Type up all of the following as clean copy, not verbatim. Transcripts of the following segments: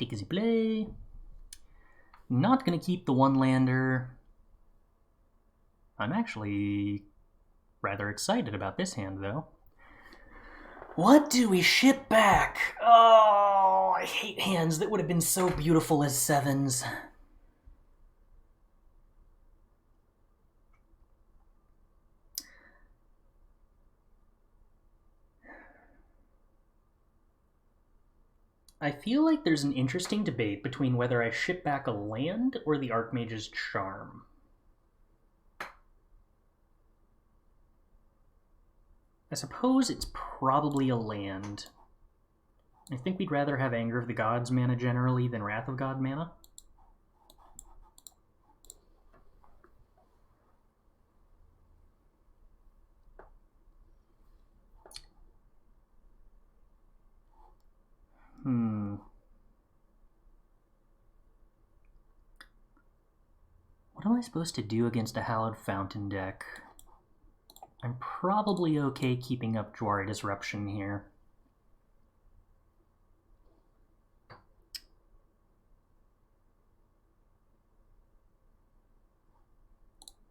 Take-easy play. Not going to keep the one-lander. I'm actually rather excited about this hand, though. What do we ship back? Oh, I hate hands that would have been so beautiful as 7s. I feel like there's an interesting debate between whether I ship back a land or the Archmage's Charm. I suppose it's probably a land. I think we'd rather have Anger of the Gods mana generally than Wrath of God mana. What am I supposed to do against a Hallowed Fountain deck? I'm probably okay keeping up Jwari Disruption here.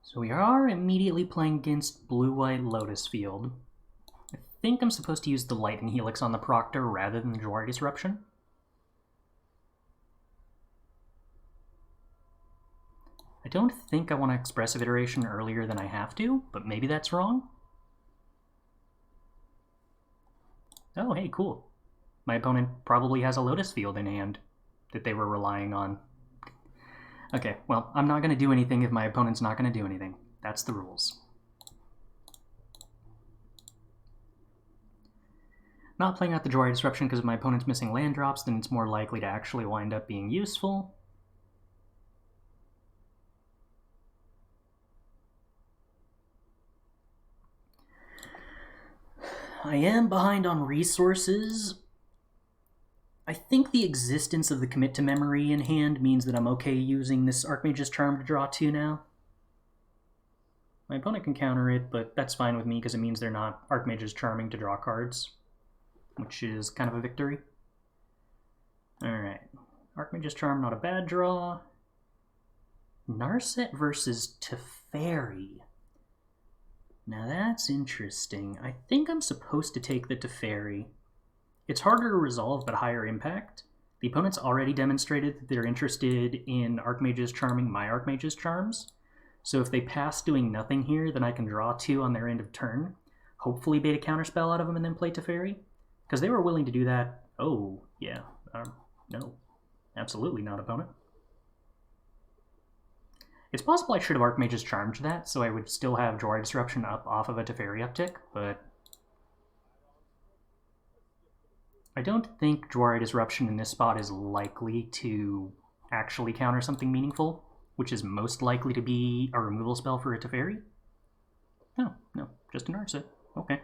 So we are immediately playing against blue-white Lotus Field. I think I'm supposed to use the Lightning Helix on the Proctor rather than the Jwari Disruption. I don't think I want to Expressive Iteration earlier than I have to, but maybe that's wrong. Oh, hey, cool. My opponent probably has a Lotus Field in hand that they were relying on. Okay, well, I'm not going to do anything if my opponent's not going to do anything. That's the rules. Not playing out the Jwari Disruption because if my opponent's missing land drops, then it's more likely to actually wind up being useful. I am behind on resources. I think the existence of the Commit to Memory in hand means that I'm okay using this Archmage's Charm to draw 2 now. My opponent can counter it, but that's fine with me because it means they're not Archmage's Charming to draw cards, which is kind of a victory. Alright, Archmage's Charm, not a bad draw. Narset versus Teferi. Now that's interesting. I think I'm supposed to take the Aether. It's harder to resolve but higher impact. The opponent's already demonstrated that they're interested in Archmage's charming my Archmage's charms. So if they pass doing nothing here, then I can draw 2 on their end of turn. Hopefully bait a counterspell out of them and then play Aether. Because they were willing to do that. Oh, yeah. No. Absolutely not, opponent. It's possible I should have Archmage's Charmed that, so I would still have Jwari Disruption up off of a Aether uptick, but I don't think Jwari Disruption in this spot is likely to actually counter something meaningful, which is most likely to be a removal spell for a Aether. No, just a Narset. Okay.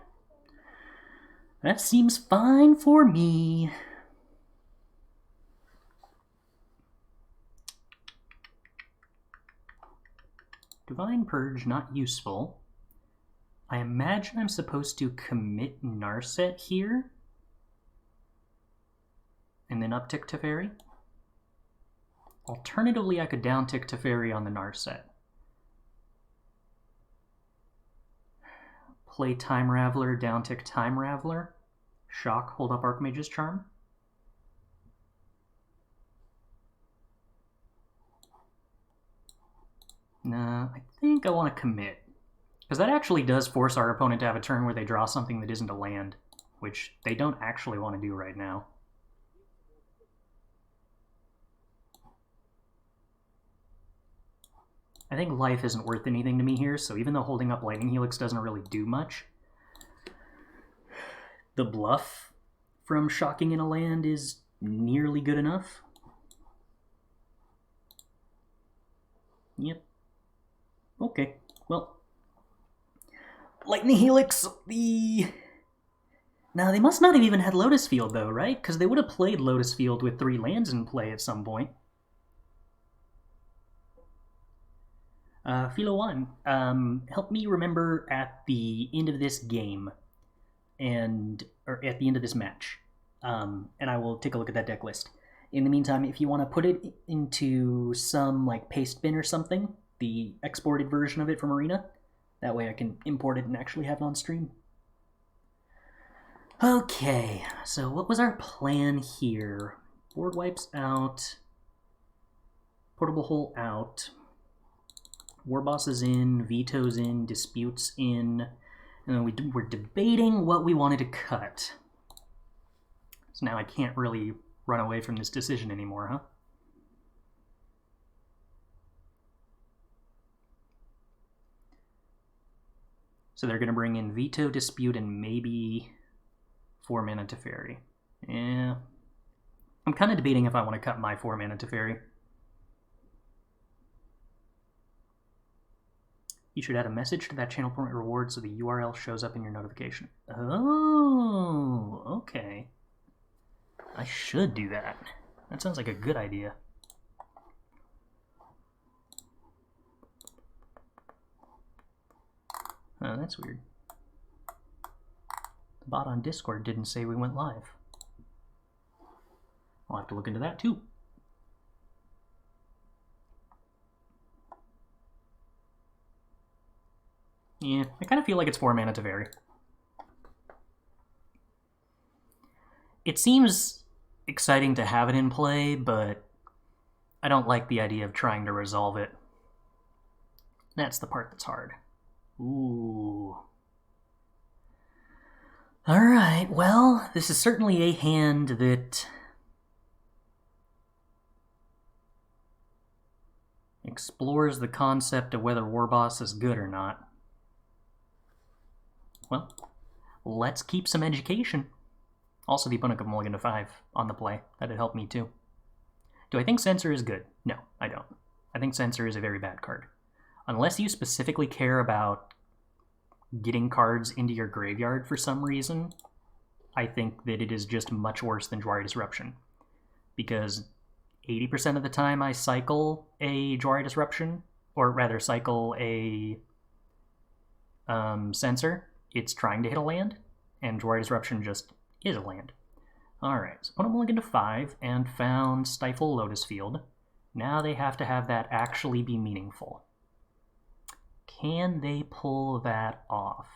That seems fine for me. Divine Purge, not useful. I imagine I'm supposed to commit Narset here, and then uptick Aether. Alternatively, I could downtick Aether on the Narset. Play Time Raveler, downtick Time Raveler. Shock, hold up Archmage's Charm. Nah, I think I want to commit. Because that actually does force our opponent to have a turn where they draw something that isn't a land, which they don't actually want to do right now. I think life isn't worth anything to me here, so even though holding up Lightning Helix doesn't really do much, the bluff from shocking in a land is nearly good enough. Yep. Okay, well, Lightning Helix, Now, they must not have even had Lotus Field, though, right? Because they would have played Lotus Field with 3 lands in play at some point. Pt.1, help me remember at the end of this game, or at the end of this match, and I will take a look at that deck list. In the meantime, if you want to put it into some like paste bin or something, the exported version of it from Arena, that way I can import it and actually have it on stream. Okay, so what was our plan here? Board wipes out, portable hole out, war bosses in, vetoes in, disputes in, and then we're debating what we wanted to cut. So now I can't really run away from this decision anymore, huh? So they're going to bring in Veto, Dispute, and maybe 4-mana Teferi. Yeah. I'm kind of debating if I want to cut my 4-mana Teferi. You should add a message to that channel point reward so the URL shows up in your notification. Oh, okay. I should do that. That sounds like a good idea. Oh, that's weird. The bot on Discord didn't say we went live. I'll have to look into that too. Yeah, I kind of feel like it's 4-mana Teferi. It seems exciting to have it in play, but I don't like the idea of trying to resolve it. That's the part that's hard. Ooh. Alright, well, this is certainly a hand that explores the concept of whether Warboss is good or not. Well, let's keep some education. Also, the opponent could mulligan to 5 on the play. That'd help me too. Do I think Censor is good? No, I don't. I think Censor is a very bad card. Unless you specifically care about getting cards into your graveyard for some reason, I think that it is just much worse than Jwari Disruption. Because 80% of the time I cycle a Jwari Disruption, or rather cycle a Censor, it's trying to hit a land, and Jwari Disruption just is a land. Alright, so opponent mulligan to 5 and found Stifle Lotus Field. Now they have to have that actually be meaningful. Can they pull that off?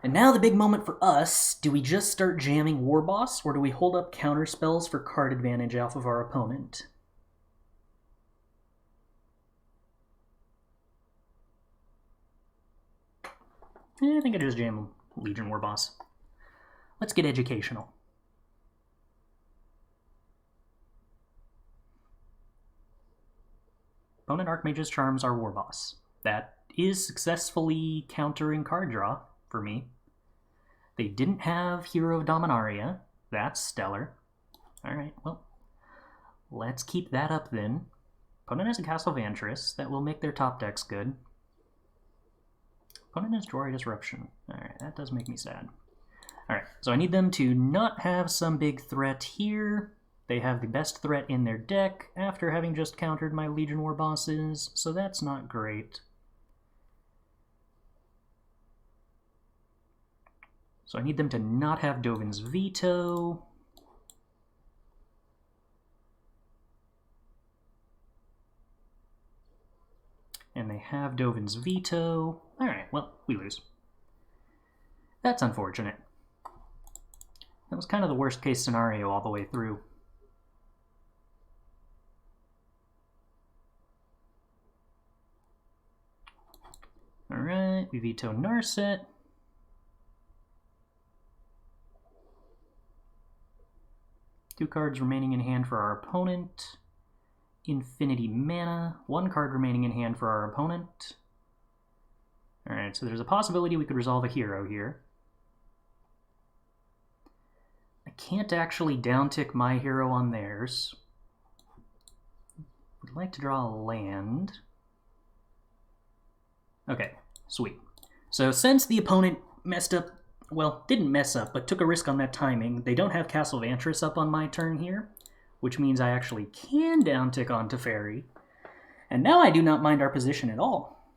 And now the big moment for us. Do we just start jamming Warboss, or do we hold up counter spells for card advantage off of our opponent? I think I just jam Legion Warboss. Let's get educational. Opponent Archmage's Charms are Warboss. That is successfully countering card draw for me. They didn't have Hero of Dominaria. That's stellar. Alright, well, let's keep that up then. Opponent has a Castle Vantress. That will make their top decks good. Opponent has Jwari Disruption. Alright, that does make me sad. Alright, so I need them to not have some big threat here. They have the best threat in their deck after having just countered my Legion War bosses, so that's not great. So I need them to not have Dovin's Veto. And they have Dovin's Veto. Alright, well, we lose. That's unfortunate. That was kind of the worst case scenario all the way through. Alright, we veto Narset. Two cards remaining in hand for our opponent. Infinity Mana. One card remaining in hand for our opponent. Alright, so there's a possibility we could resolve a hero here. I can't actually downtick my hero on theirs. Would like to draw a land. Okay, sweet. So since the opponent messed up, well, didn't mess up, but took a risk on that timing, they don't have Castle Vantress up on my turn here, which means I actually can downtick on Teferi. And now I do not mind our position at all.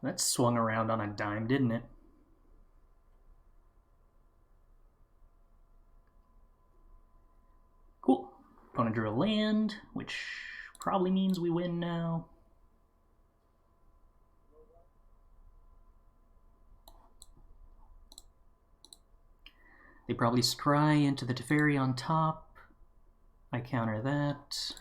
That swung around on a dime, didn't it? Cool. Opponent drew a land, which probably means we win now. They probably scry into the Teferi on top. I counter that.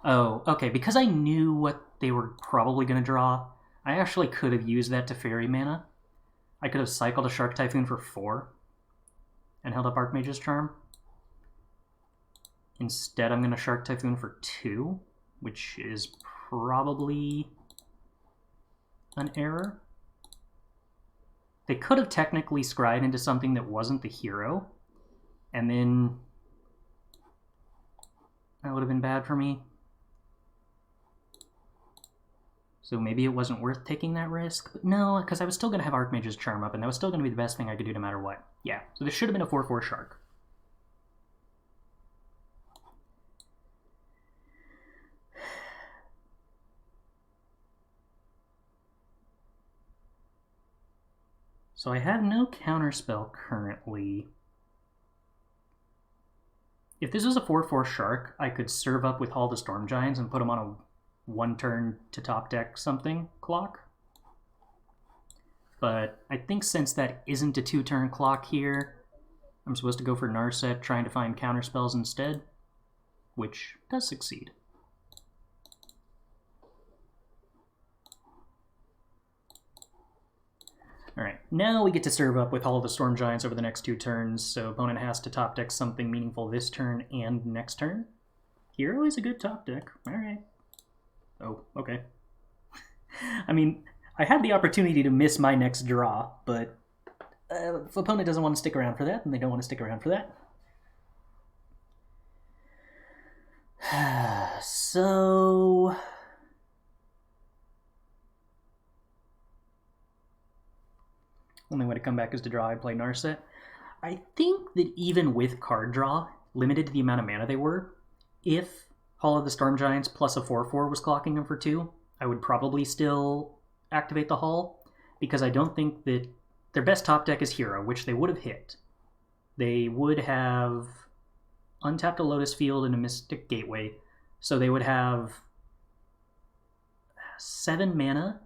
Oh, okay, because I knew what they were probably going to draw, I actually could have used that Teferi mana. I could have cycled a Shark Typhoon for 4 and held up Archmage's Charm. Instead, I'm going to Shark Typhoon for 2, which is probably an error. They could have technically scryed into something that wasn't the hero, and then that would have been bad for me. So maybe it wasn't worth taking that risk. But no, because I was still going to have Archmage's Charm up, and that was still going to be the best thing I could do no matter what. Yeah, so this should have been a 4/4 Shark. So I have no counterspell currently. If this was a 4/4 Shark, I could serve up with Hall the Storm Giants and put them on a 1 turn to top deck something clock. But I think since that isn't a 2-turn clock here, I'm supposed to go for Narset, trying to find counterspells instead, which does succeed. Alright, now we get to serve up with all of the Storm Giants over the next 2 turns, so opponent has to top deck something meaningful this turn and next turn. Hero is a good top deck. Alright. Oh, okay. I mean, I had the opportunity to miss my next draw, but if opponent doesn't want to stick around for that, then they don't want to stick around for that. So... only way to come back is to draw. I play Narset. I think that even with card draw, limited to the amount of mana they were, if Hall of the Storm Giants plus a 4/4 was clocking them for 2, I would probably still activate the Hall, because I don't think that their best top deck is Hero, which they would have hit. They would have untapped a Lotus Field and a Mystic Gateway, so they would have 7 mana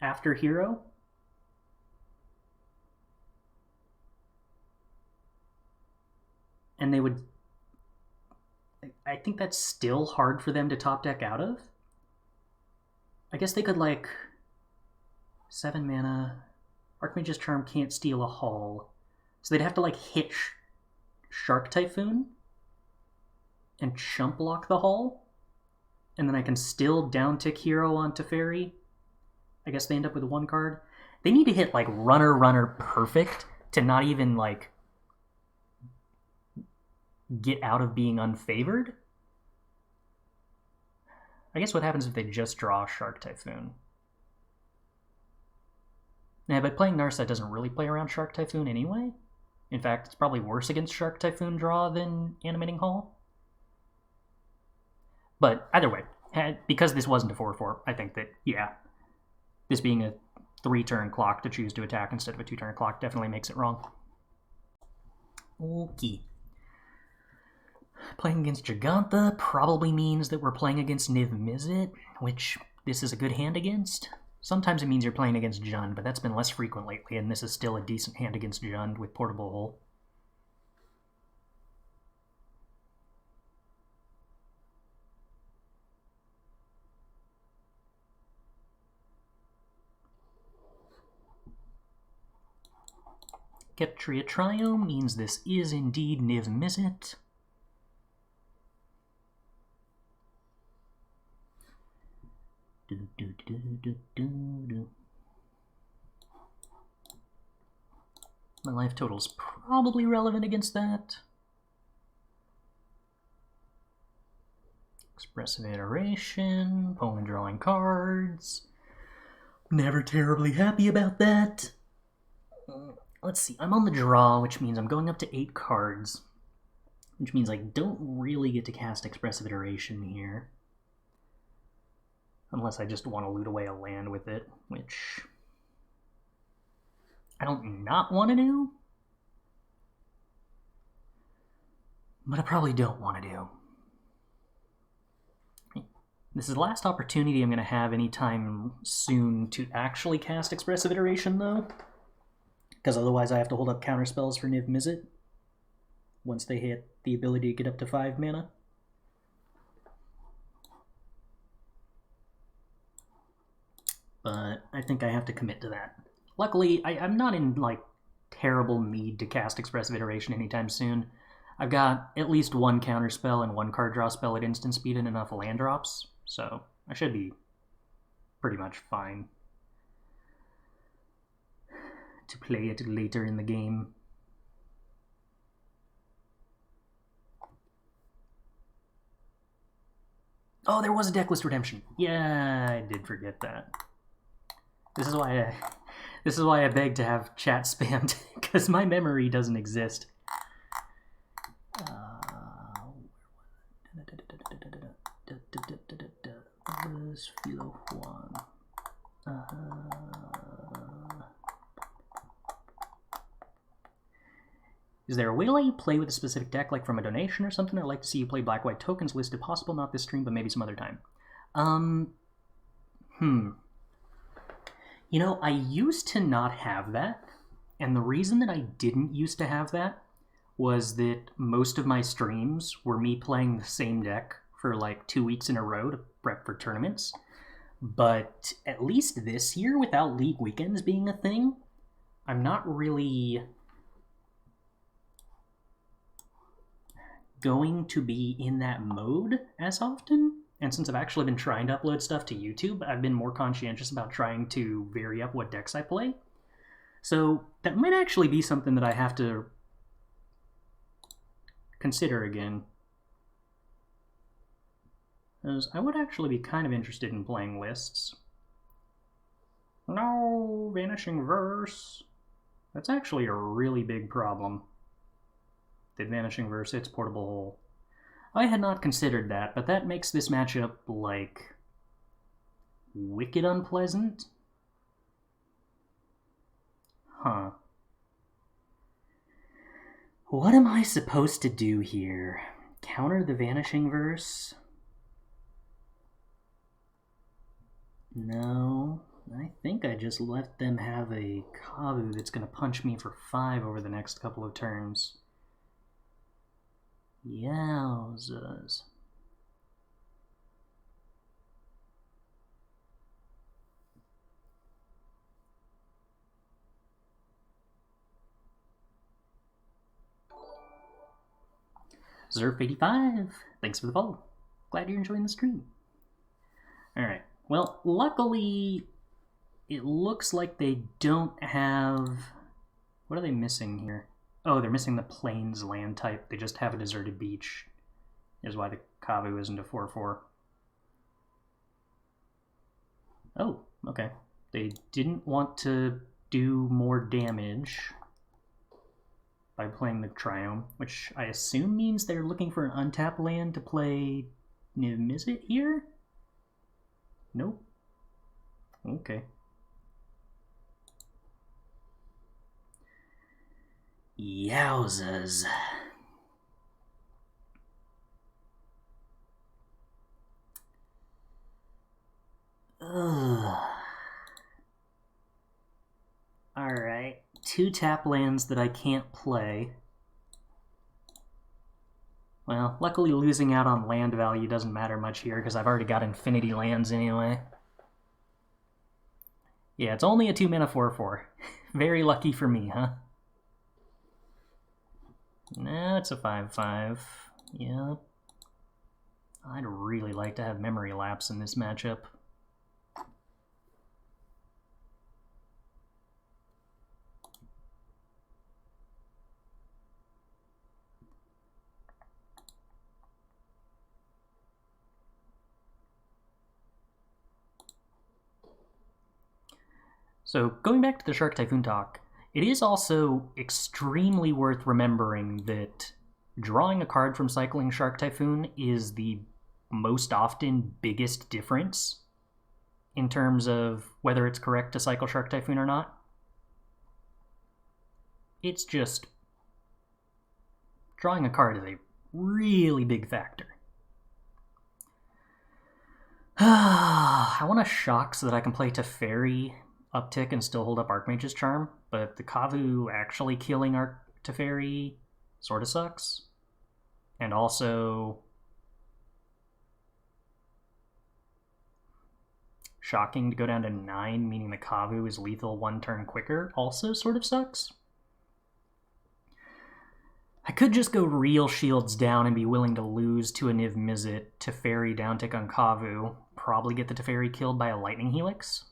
after Hero. And they would... I think that's still hard for them to top deck out of. I guess they could, like... 7 mana... Archmage's Charm can't steal a Hall. So they'd have to, like, hit Shark Typhoon and chump block the Hall. And then I can still down-tick Hero on Teferi. I guess they end up with 1 card. They need to hit, like, Runner perfect to not even, like... get out of being unfavored? I guess what happens if they just draw Shark Typhoon? Yeah, but playing Narset doesn't really play around Shark Typhoon anyway. In fact, it's probably worse against Shark Typhoon draw than Animating Hall. But either way, because this wasn't a 4/4, I think that, yeah, this being a 3-turn clock to choose to attack instead of a 2-turn clock definitely makes it wrong. Okay. Playing against Giganta probably means that we're playing against Niv-Mizzet, which this is a good hand against. Sometimes it means you're playing against Jund, but that's been less frequent lately, and this is still a decent hand against Jund with Portable Hole. Jwari Triome means this is indeed Niv-Mizzet. My life total's probably relevant against that. Expressive Iteration, opponent drawing cards. Never terribly happy about that. Let's see, I'm on the draw, which means I'm going up to 8 cards. Which means I don't really get to cast Expressive Iteration here. Unless I just want to loot away a land with it, which I don't not want to do, but I probably don't want to do. This is the last opportunity I'm going to have anytime soon to actually cast Expressive Iteration, though, because otherwise I have to hold up counterspells for Niv-Mizzet once they hit the ability to get up to 5 mana. But I think I have to commit to that. Luckily, I'm not in, like, terrible need to cast Expressive Iteration anytime soon. I've got at least one counterspell and one card draw spell at instant speed and enough land drops, so I should be pretty much fine to play it later in the game. Oh, there was a decklist redemption. Yeah, I did forget that. This is why I beg to have chat spammed, because my memory doesn't exist. Lotus Field 1. Is there a way to let you play with a specific deck, like from a donation or something? I'd like to see you play black-white tokens list if possible, not this stream, but maybe some other time. You know, I used to not have that, and the reason that I didn't used to have that was that most of my streams were me playing the same deck for like 2 weeks in a row to prep for tournaments. But at least this year, without League weekends being a thing, I'm not really going to be in that mode as often. And since I've actually been trying to upload stuff to YouTube, I've been more conscientious about trying to vary up what decks I play. So that might actually be something that I have to consider again. Because I would actually be kind of interested in playing lists. No, Vanishing Verse. That's actually a really big problem. Did Vanishing Verse its Portable Hole? I had not considered that, but that makes this matchup, like, wicked unpleasant. Huh. What am I supposed to do here? Counter the Vanishing Verse? No, I think I just let them have a Kavu that's going to punch me for 5 over the next couple of turns. Yowzas. Zerf85, thanks for the follow. Glad you're enjoying the stream. Alright, well, luckily, it looks like they don't have... What are they missing here? Oh, they're missing the Plains land type. They just have a Deserted Beach, is why the Kavu isn't a 4/4. Oh, okay. They didn't want to do more damage by playing the Triome, which I assume means they're looking for an untapped land to play Niv-Mizzet here? Nope. Okay. Yowzas. Alright, 2 tap lands that I can't play. Well, luckily losing out on land value doesn't matter much here because I've already got infinity lands anyway. Yeah, it's only a 2-mana 4/4. Very lucky for me, huh? No, it's a 5/5. Yep. I'd really like to have Memory Lapse in this matchup. So, going back to the Shark Typhoon talk, it is also extremely worth remembering that drawing a card from cycling Shark Typhoon is the most often biggest difference in terms of whether it's correct to cycle Shark Typhoon or not. It's just drawing a card is a really big factor. I want to shock so that I can play Teferi uptick and still hold up Archmage's Charm, but the Kavu actually killing Teferi sort of sucks. And also, shocking to go down to 9, meaning the Kavu is lethal 1 turn quicker, also sort of sucks. I could just go real shields down and be willing to lose to a Niv-Mizzet, Teferi downtick on Kavu, probably get the Teferi killed by a Lightning Helix.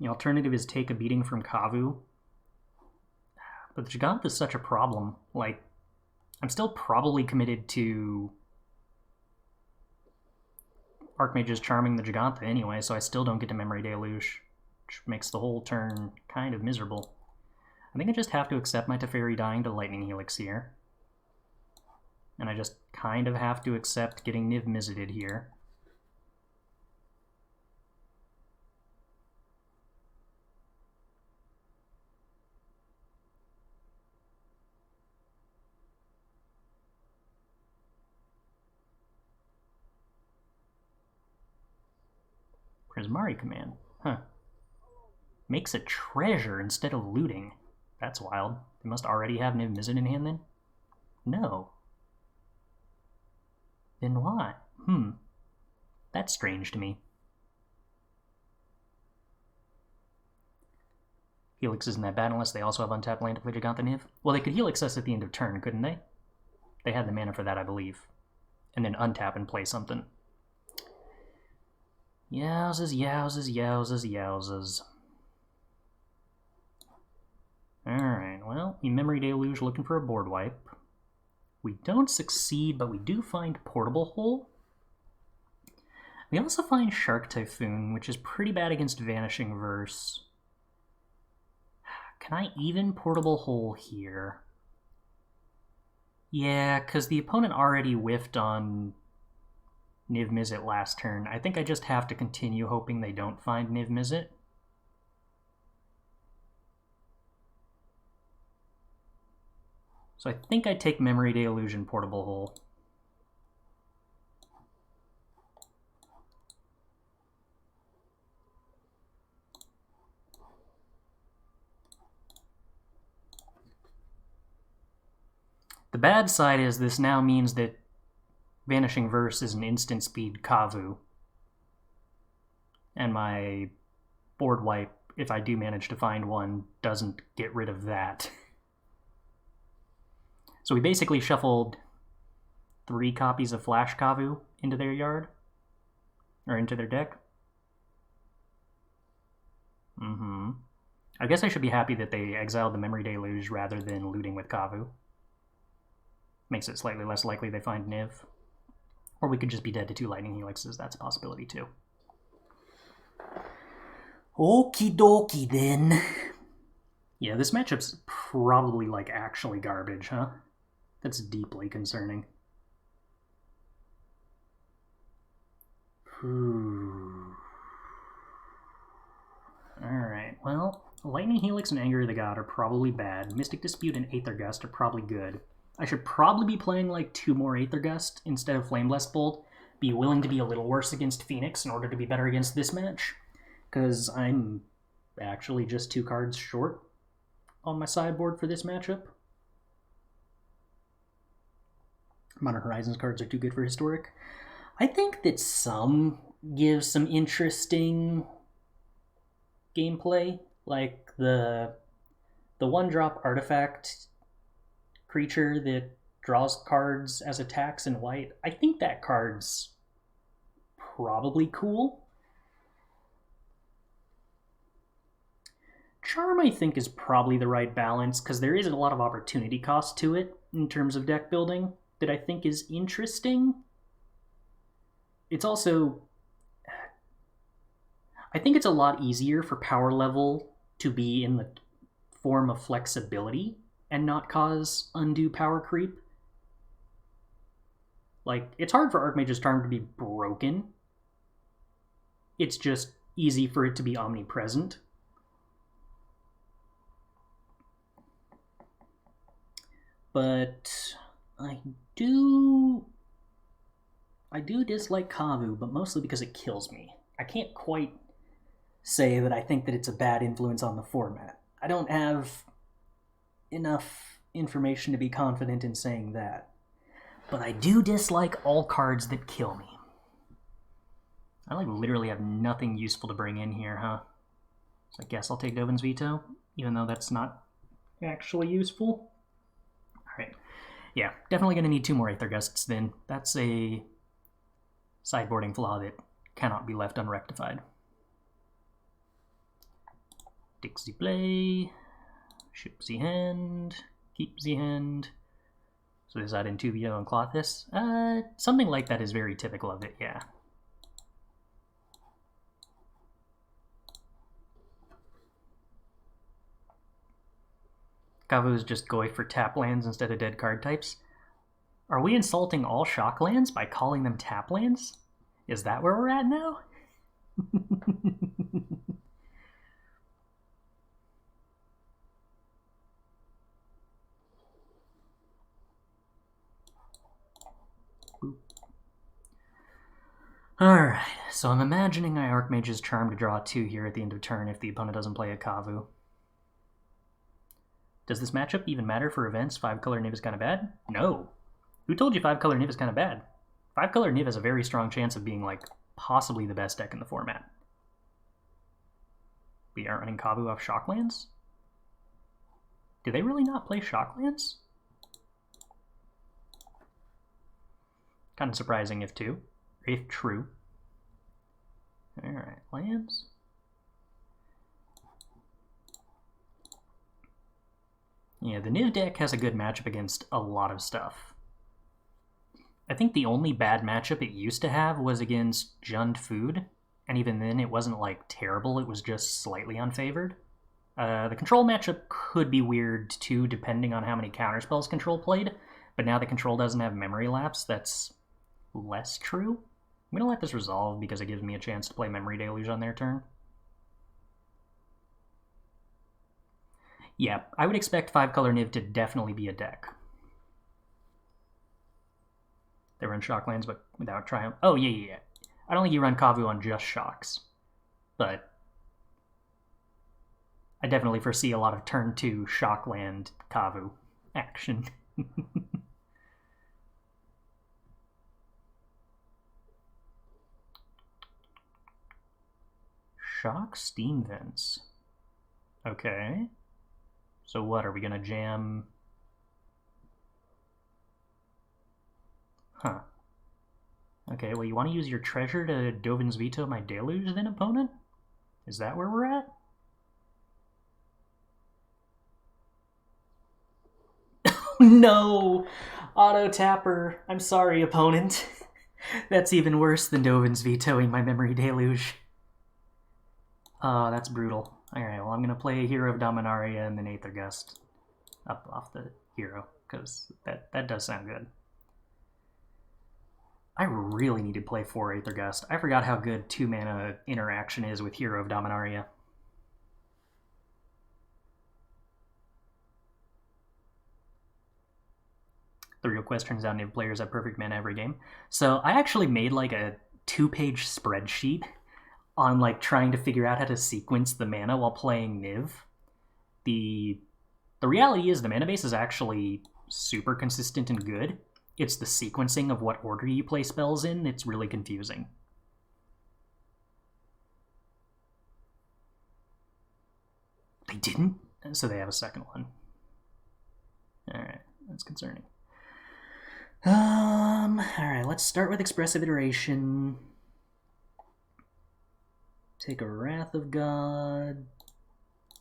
The alternative is take a beating from Kavu. But the Gigant is such a problem. Like, I'm still probably committed to Archmage's charming the Giganta anyway, so I still don't get to Memory Deluge, which makes the whole turn kind of miserable. I think I just have to accept my Teferi dying to Lightning Helix here. And I just kind of have to accept getting Niv-Mizzeted here. Prismari command. Huh. Makes a treasure instead of looting. That's wild. They must already have Niv-Mizzet in hand then? No. Then why? That's strange to me. Helix isn't that bad unless they also have untapped land to play Giganta Niv. Well, they could Helix us at the end of turn, couldn't they? They had the mana for that, I believe. And then untap and play something. Yowzes, yowzes, yowzes, yowzes. Alright, well, we Memory Deluge looking for a board wipe. We don't succeed, but we do find Portable Hole. We also find Shark Typhoon, which is pretty bad against Vanishing Verse. Can I even Portable Hole here? Yeah, because the opponent already whiffed on Niv-Mizzet last turn. I think I just have to continue hoping they don't find Niv-Mizzet. So I think I take Memory Deluge and Portable Hole. The bad side is this now means that Vanishing Verse is an instant speed Kavu. And my board wipe, if I do manage to find one, doesn't get rid of that. So we basically shuffled 3 copies of Flash Kavu into their yard. Or into their deck. I guess I should be happy that they exiled the Memory Deluge rather than looting with Kavu. Makes it slightly less likely they find Niv. Or we could just be dead to 2 Lightning Helixes, that's a possibility too. Okie dokie then. Yeah, this matchup's probably like actually garbage, huh? That's deeply concerning. Alright, well, Lightning Helix and Anger of the God are probably bad. Mystic Dispute and Aether Gust are probably good. I should probably be playing like 2 more Aether Gust instead of Flameblessed Bolt. Be willing to be a little worse against Phoenix in order to be better against this match. Because I'm actually just 2 cards short on my sideboard for this matchup. Modern Horizons cards are too good for Historic. I think that some give some interesting gameplay, like the 1-drop artifact creature that draws cards as attacks in white. I think that card's probably cool. Charm, I think, is probably the right balance, because there is a lot of opportunity cost to it in terms of deck building that I think is interesting. It's also... I think it's a lot easier for power level to be in the form of flexibility and not cause undue power creep. Like, it's hard for Archmage's Charm to be broken It's just easy for it to be omnipresent. But I do dislike Kavu, but mostly because it kills me. I can't quite say that I think that it's a bad influence on the format. I don't have enough information to be confident in saying that. But I do dislike all cards that kill me. I literally have nothing useful to bring in here, huh? So I guess I'll take Dovin's Veto, even though that's not actually useful. Alright. Yeah, definitely going to need 2 more Aether Gusts then. That's a sideboarding flaw that cannot be left unrectified. Take the play, ship the hand, keep the hand. So is that in 2 Veto and cloth this? Something like that is very typical of it, yeah. Kavu is just going for tap lands instead of dead card types. Are we insulting all shock lands by calling them tap lands? Is that where we're at now? Alright, so I'm imagining I Archmage's Charm to draw 2 here at the end of turn if the opponent doesn't play a Kavu. Does this matchup even matter for events? 5-color Niv is kind of bad? No. Who told you 5-color Niv is kind of bad? 5-color Niv has a very strong chance of being, like, possibly the best deck in the format. We aren't running Kavu off Shocklands? Do they really not play Shocklands? Kind of surprising if true. Alright, lands. Yeah, the Niv deck has a good matchup against a lot of stuff. I think the only bad matchup it used to have was against Jund Food, and even then it wasn't, like, terrible, it was just slightly unfavored. The control matchup could be weird, too, depending on how many counterspells control played, but now the control doesn't have memory lapse, that's less true. I'm gonna let this resolve because it gives me a chance to play Memory Deluge on their turn. Yeah, I would expect 5-color Niv to definitely be a deck. They run Shocklands, but without Triumph. Oh, yeah. I don't think you run Kavu on just Shocks. But I definitely foresee a lot of turn 2 Shockland Kavu action. Shock Steam Vents. Okay. So what, are we gonna jam? Huh. Okay, well, you want to use your treasure to Dovin's Veto my Deluge then, opponent? Is that where we're at? No! Auto Tapper. I'm sorry, opponent. That's even worse than Dovin's vetoing my Memory Deluge. Oh, that's brutal. Alright, well, I'm going to play a Hero of Dominaria and then Aether Gust up off the hero, because that does sound good. I really need to play 4 Aether Gust. I forgot how good 2-mana interaction is with Hero of Dominaria. The real question is how Niv players have perfect mana every game. So I actually made like a 2-page spreadsheet on like trying to figure out how to sequence the mana while playing Niv. The reality is the mana base is actually super consistent and good. It's the sequencing of what order you play spells in that's really confusing. They didn't? So they have a second one. Alright, that's concerning. Alright, let's start with Expressive Iteration. Take a Wrath of God,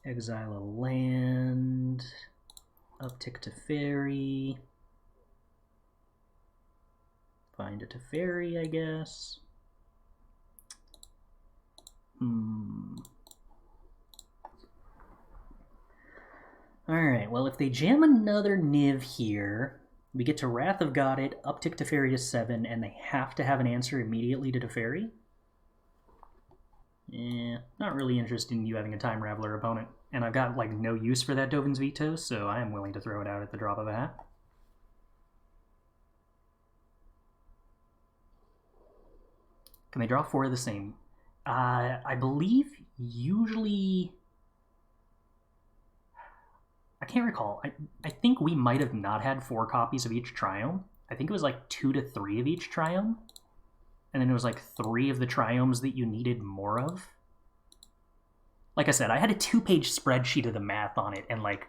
exile a land, uptick Teferi, find a Teferi, I guess. Alright, well, if they jam another Niv here, we get to Wrath of God it, uptick Teferi to 7, and they have to have an answer immediately to Teferi. Not really interested in you having a Time Raveler opponent. And I've got, like, no use for that Dovin's Veto, so I am willing to throw it out at the drop of a hat. Can they draw 4 of the same? I believe usually... I can't recall. I think we might have not had 4 copies of each Triome. I think it was like 2 to 3 of each Triome. And then it was like 3 of the Triomes that you needed more of. Like I said, I had a 2-page spreadsheet of the math on it and like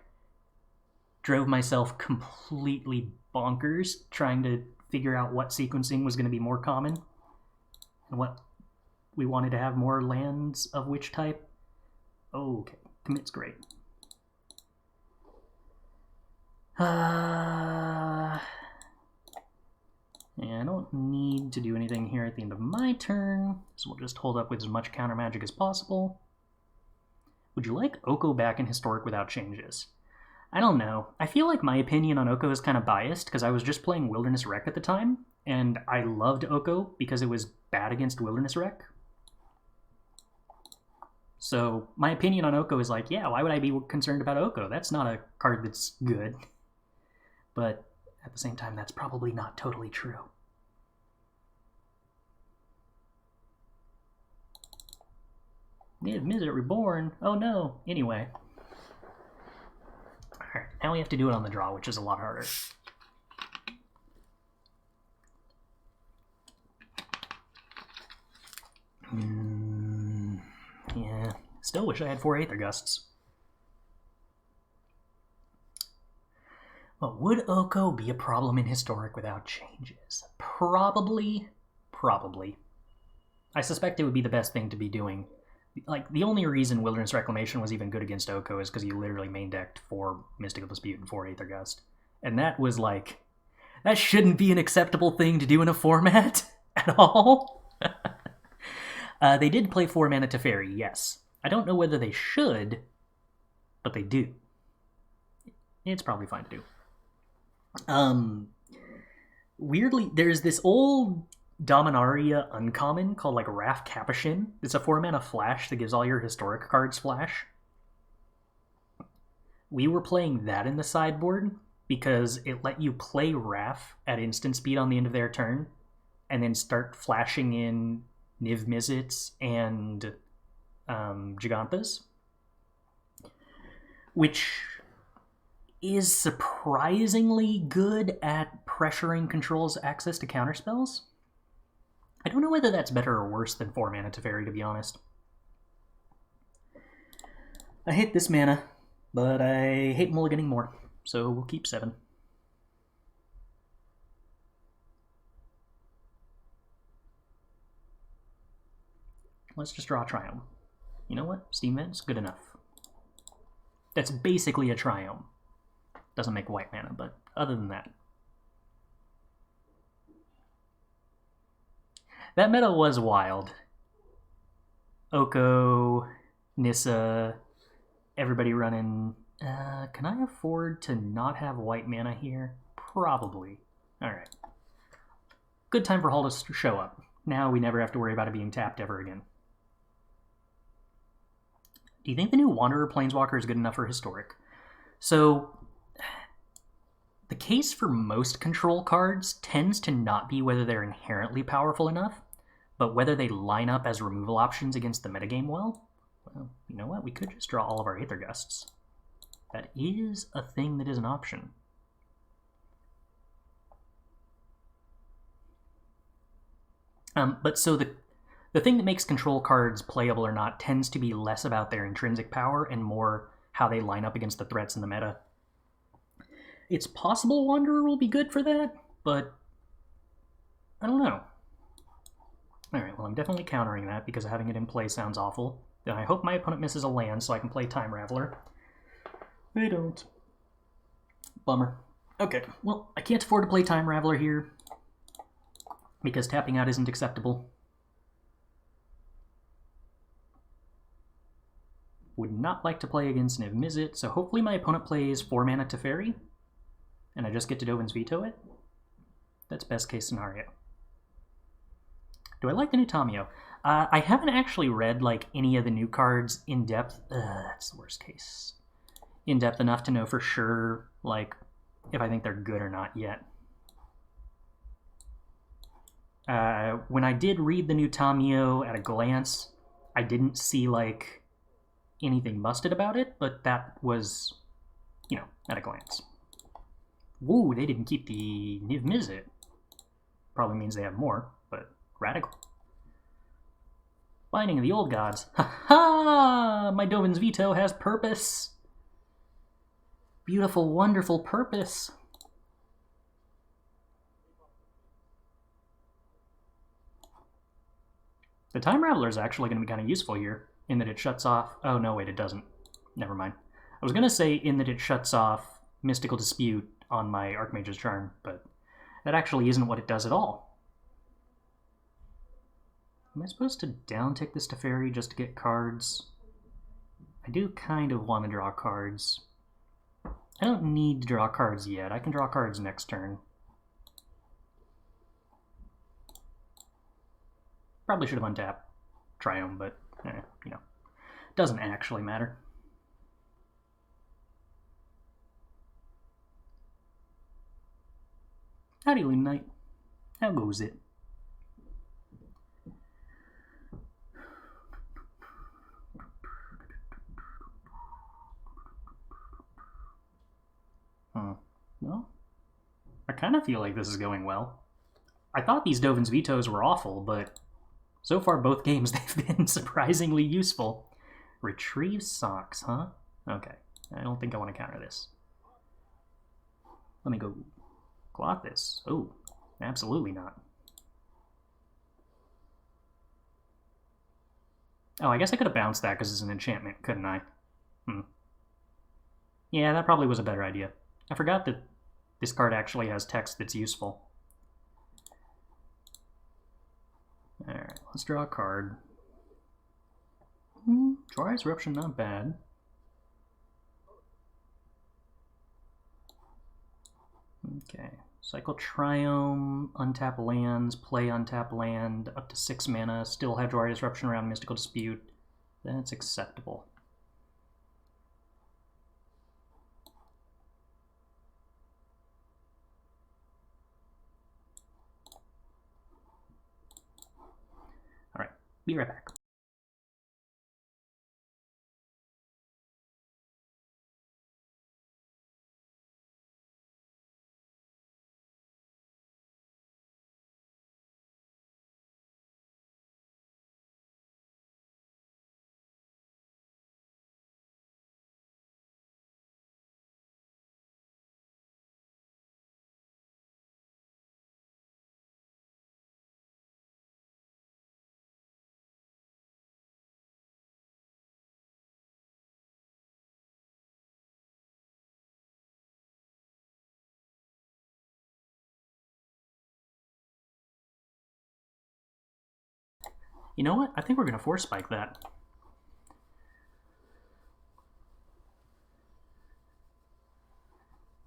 drove myself completely bonkers trying to figure out what sequencing was going to be more common and what we wanted to have more lands of which type. Okay, commit's great. Yeah, I don't need to do anything here at the end of my turn, so we'll just hold up with as much counter magic as possible. Would you like Oko back in Historic without changes? I don't know. I feel like my opinion on Oko is kind of biased because I was just playing Wilderness Wreck at the time, and I loved Oko because it was bad against Wilderness Wreck. So my opinion on Oko is like, yeah, why would I be concerned about Oko? That's not a card that's good. But at the same time, that's probably not totally true. Niv-Mizzet Reborn? Oh no. Anyway. Alright, now we have to do it on the draw, which is a lot harder. Yeah. Still wish I had 4 Aether Gusts. But would Oko be a problem in Historic without changes? Probably. Probably. I suspect it would be the best thing to be doing. Like, the only reason Wilderness Reclamation was even good against Oko is because he literally main decked 4 Mystical Dispute and 4 Aether Gust. And that was like... That shouldn't be an acceptable thing to do in a format at all. They did play 4 mana Teferi, yes. I don't know whether they should, but they do. It's probably fine to do. Weirdly, there's this old Dominaria uncommon called like Wrath Capuchin. It's a 4 mana flash that gives all your historic cards flash. We were playing that in the sideboard because it let you play Wrath at instant speed on the end of their turn and then start flashing in Niv-Mizzets and Gigantas, which is surprisingly good at pressuring Control's access to counterspells. I don't know whether that's better or worse than 4 mana Teferi, to be honest. I hate this mana, but I hate mulliganing more, so we'll keep 7. Let's just draw a Triome. You know what? Steam Vent's good enough. That's basically a Triome. Doesn't make white mana, but other than that. That meta was wild. Oko, Nissa, everybody running... can I afford to not have white mana here? Probably. Alright. Good time for Hall to show up. Now we never have to worry about it being tapped ever again. Do you think the new Wanderer Planeswalker is good enough for Historic? So, the case for most control cards tends to not be whether they're inherently powerful enough, but whether they line up as removal options against the metagame well. Well, you know what? We could just draw all of our Aether Gusts. That is a thing that is an option. But so the thing that makes control cards playable or not tends to be less about their intrinsic power and more how they line up against the threats in the meta. It's possible Wanderer will be good for that, but I don't know. Alright, well I'm definitely countering that because having it in play sounds awful. Then I hope my opponent misses a land so I can play Time Raveler. They don't. Bummer. Okay, well I can't afford to play Time Raveler here because tapping out isn't acceptable. Would not like to play against Niv-Mizzet, so hopefully my opponent plays 4 mana Teferi, and I just get to Dovin's Veto it. That's best case scenario. Do I like the new Tamio? I haven't actually read like any of the new cards in depth. That's the worst case. In depth enough to know for sure, like, if I think they're good or not yet. When I did read the new Tamiyo at a glance, I didn't see like anything busted about it, but that was, you know, at a glance. Woo, they didn't keep the Niv-Mizzet. Probably means they have more, but radical. Binding of the Old Gods. Ha ha! My Dovin's Veto has purpose. Beautiful, wonderful purpose. The Time Raveler is actually going to be kind of useful here, in that it shuts off... Oh, no, wait, it doesn't. Never mind. I was going to say in that it shuts off Mystical Dispute on my Archmage's Charm, but that actually isn't what it does at all. Am I supposed to downtick this Aether just to get cards? I do kind of want to draw cards. I don't need to draw cards yet. I can draw cards next turn. Probably should have untapped Triome, but, you know, doesn't actually matter. Howdy, Loon Knight. How goes it? Well, I kind of feel like this is going well. I thought these Dovin's Vetoes were awful, but so far both games they've been surprisingly useful. Retrieve socks, huh? Okay, I don't think I want to counter this. Let me go clock this. Oh, absolutely not. Oh, I guess I could have bounced that because it's an enchantment, couldn't I? Yeah, that probably was a better idea. I forgot that this card actually has text that's useful. Alright, let's draw a card. Jwari Disruption, not bad. Okay, cycle Triome, untap lands, play untap land, up to 6 mana, still have Jwari Disruption around Mystical Dispute. That's acceptable. Alright, be right back. You know what? I think we're going to force spike that.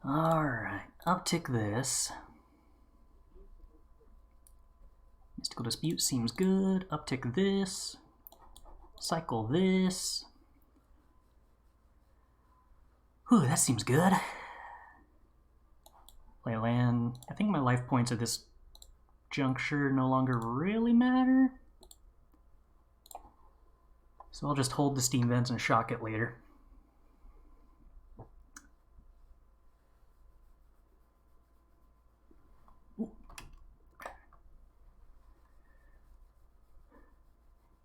Alright, uptick this. Mystical Dispute seems good. Uptick this. Cycle this. Whew, that seems good. Play land. I think my life points at this juncture no longer really matter. So I'll just hold the Steam Vents and shock it later.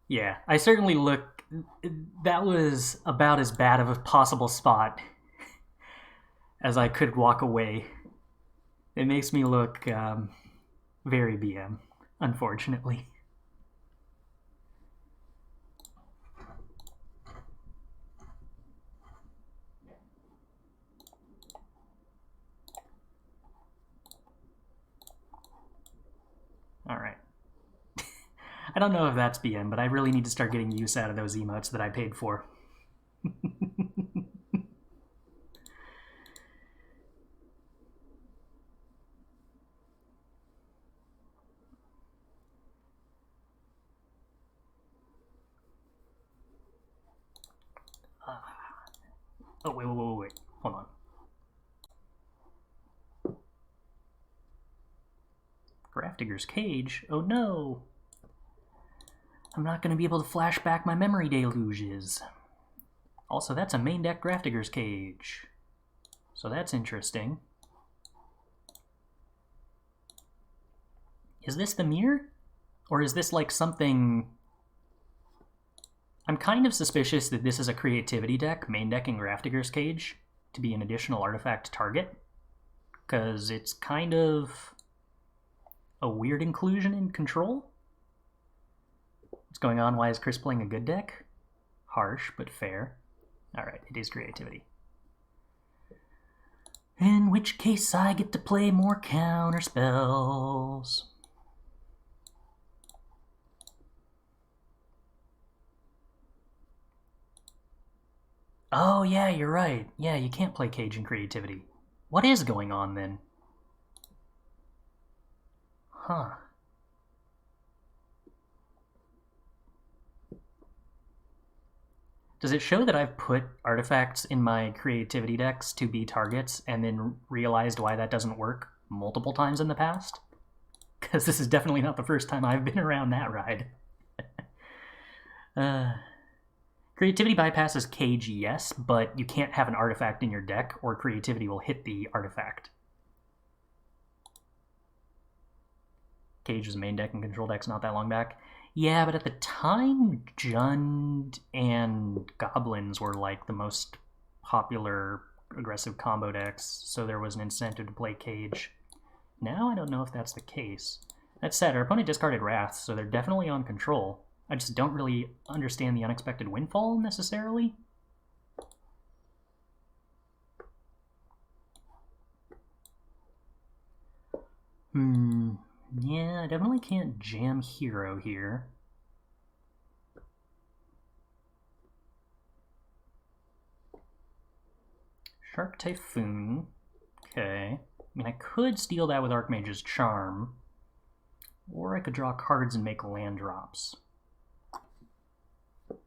Yeah, I certainly look... That was about as bad of a possible spot as I could walk away. It makes me look very BM, unfortunately. Alright. I don't know if that's BM, but I really need to start getting use out of those emotes that I paid for. Oh, wait. Hold on. Grafdigger's Cage? Oh no! I'm not going to be able to flash back my Memory Deluges. Also, that's a main deck Grafdigger's Cage. So that's interesting. Is this the mirror? Or is this like something... I'm kind of suspicious that this is a creativity deck, main decking Grafdigger's Cage, to be an additional artifact target. Because it's kind of a weird inclusion in control. What's going on? Why is Chris playing a good deck? Harsh, but fair. Alright, it is creativity. In which case I get to play more counter spells. Oh yeah, you're right. Yeah, you can't play Cage in creativity. What is going on then? Huh. Does it show that I've put artifacts in my creativity decks to be targets and then realized why that doesn't work multiple times in the past? Because this is definitely not the first time I've been around that ride. Creativity bypasses Cage, yes, but you can't have an artifact in your deck or creativity will hit the artifact. Cage was main deck and control decks not that long back. Yeah, but at the time, Jund and Goblins were like the most popular aggressive combo decks, so there was an incentive to play Cage. Now I don't know if that's the case. That said, our opponent discarded Wrath, so they're definitely on control. I just don't really understand the unexpected windfall necessarily. Yeah, I definitely can't jam Hero here. Shark Typhoon. Okay. I mean, I could steal that with Archmage's Charm. Or I could draw cards and make land drops. The